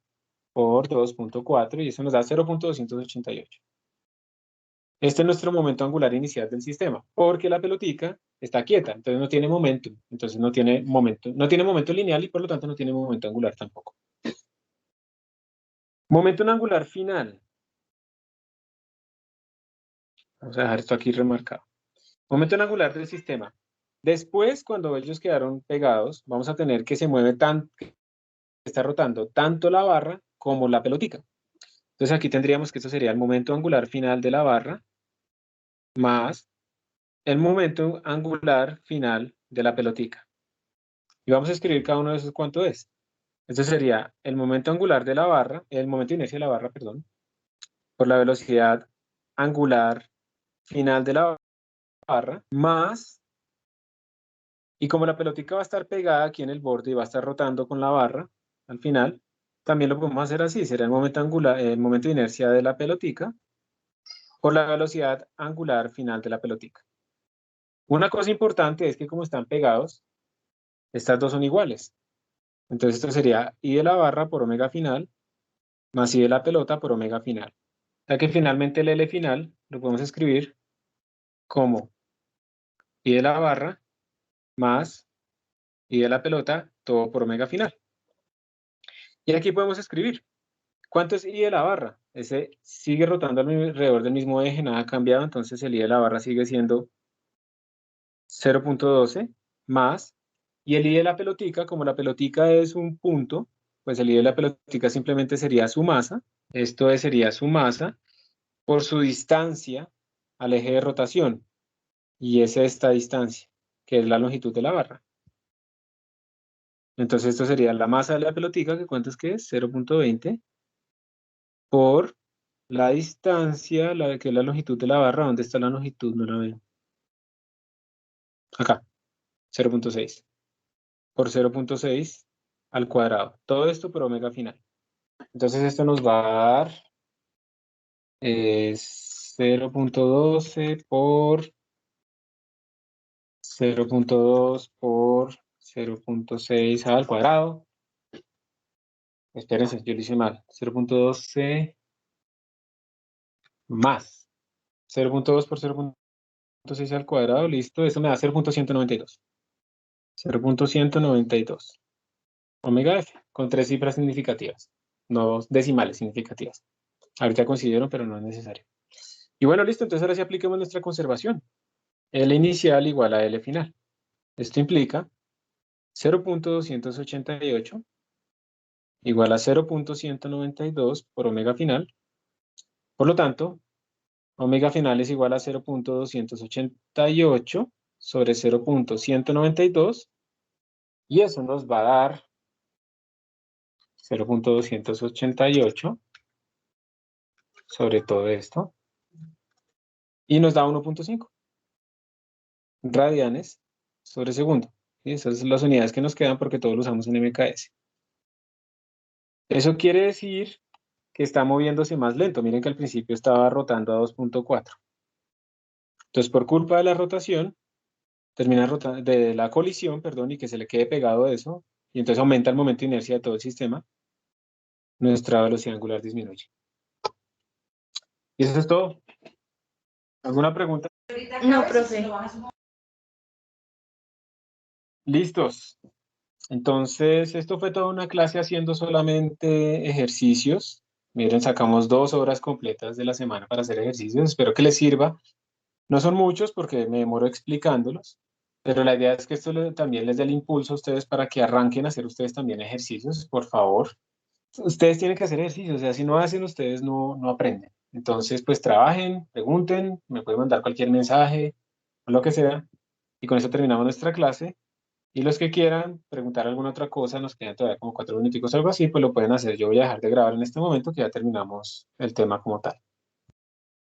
por 2.4 y eso nos da 0.288. Este es nuestro momento angular inicial del sistema, porque la pelotica está quieta, entonces no tiene momento, entonces no tiene momento lineal y por lo tanto no tiene momento angular tampoco. Momento angular final. Vamos a dejar esto aquí remarcado. Momento angular del sistema. Después, cuando ellos quedaron pegados, vamos a tener que se mueve está rotando tanto la barra como la pelotica. Entonces aquí tendríamos que esto sería el momento angular final de la barra más el momento angular final de la pelotica. Y vamos a escribir cada uno de esos cuánto es. Esto sería el momento angular de la barra, el momento de inercia de la barra, perdón, por la velocidad angular final de la barra más, y como la pelotica va a estar pegada aquí en el borde y va a estar rotando con la barra al final, también lo podemos hacer así, será el momento angular, el momento de inercia de la pelotica por la velocidad angular final de la pelotica. Una cosa importante es que como están pegados, estas dos son iguales. Entonces esto sería I de la barra por omega final más I de la pelota por omega final. O sea que finalmente el L final lo podemos escribir como I de la barra más I de la pelota todo por omega final. Y aquí podemos escribir ¿cuánto es I de la barra? Ese sigue rotando alrededor del mismo eje, nada ha cambiado, entonces el I de la barra sigue siendo 0.12 más, y el I de la pelotica, como la pelotica es un punto, pues el I de la pelotica simplemente sería su masa, esto sería su masa por su distancia al eje de rotación, y es esta distancia, que es la longitud de la barra. Entonces esto sería la masa de la pelotica, que ¿cuánto es que es? 0.20 por la distancia, que es la longitud de la barra. ¿Dónde está la longitud? No la veo. Acá, 0.6 por 0.6 al cuadrado. Todo esto por omega final. Entonces esto nos va a dar 0.12 por 0.2 por 0.6 al cuadrado. Espérense, yo lo hice mal. 0.12 más 0.2 por 0.6 al cuadrado. Listo, eso me da 0.192. 0.192. Omega F, con 3 cifras significativas, no decimales significativas. Ahorita considero, pero no es necesario. Y bueno, listo, entonces ahora sí apliquemos nuestra conservación. L inicial igual a L final. Esto implica 0.288 igual a 0.192 por omega final. Por lo tanto, omega final es igual a 0.288 sobre 0.192 y eso nos va a dar 0.288 sobre todo esto y nos da 1.5 radianes sobre segundo. Y esas son las unidades que nos quedan porque todos lo usamos en MKS. Eso quiere decir que está moviéndose más lento. Miren que al principio estaba rotando a 2.4. Entonces, por culpa de la rotación, termina de la colisión, perdón, y que se le quede pegado eso, y entonces aumenta el momento de inercia de todo el sistema, nuestra velocidad angular disminuye. Y eso es todo. ¿Alguna pregunta? No, profe. Listos. Entonces, esto fue toda una clase haciendo solamente ejercicios. Miren, sacamos 2 horas completas de la semana para hacer ejercicios. Espero que les sirva. No son muchos porque me demoro explicándolos, pero la idea es que esto también les dé el impulso a ustedes para que arranquen a hacer ustedes también ejercicios, por favor. Ustedes tienen que hacer ejercicios, o sea, si no hacen, ustedes no aprenden. Entonces, pues trabajen, pregunten, me pueden mandar cualquier mensaje, o lo que sea, y con eso terminamos nuestra clase. Y los que quieran preguntar alguna otra cosa, nos quedan todavía como 4 minuticos o algo así, pues lo pueden hacer. Yo voy a dejar de grabar en este momento que ya terminamos el tema como tal.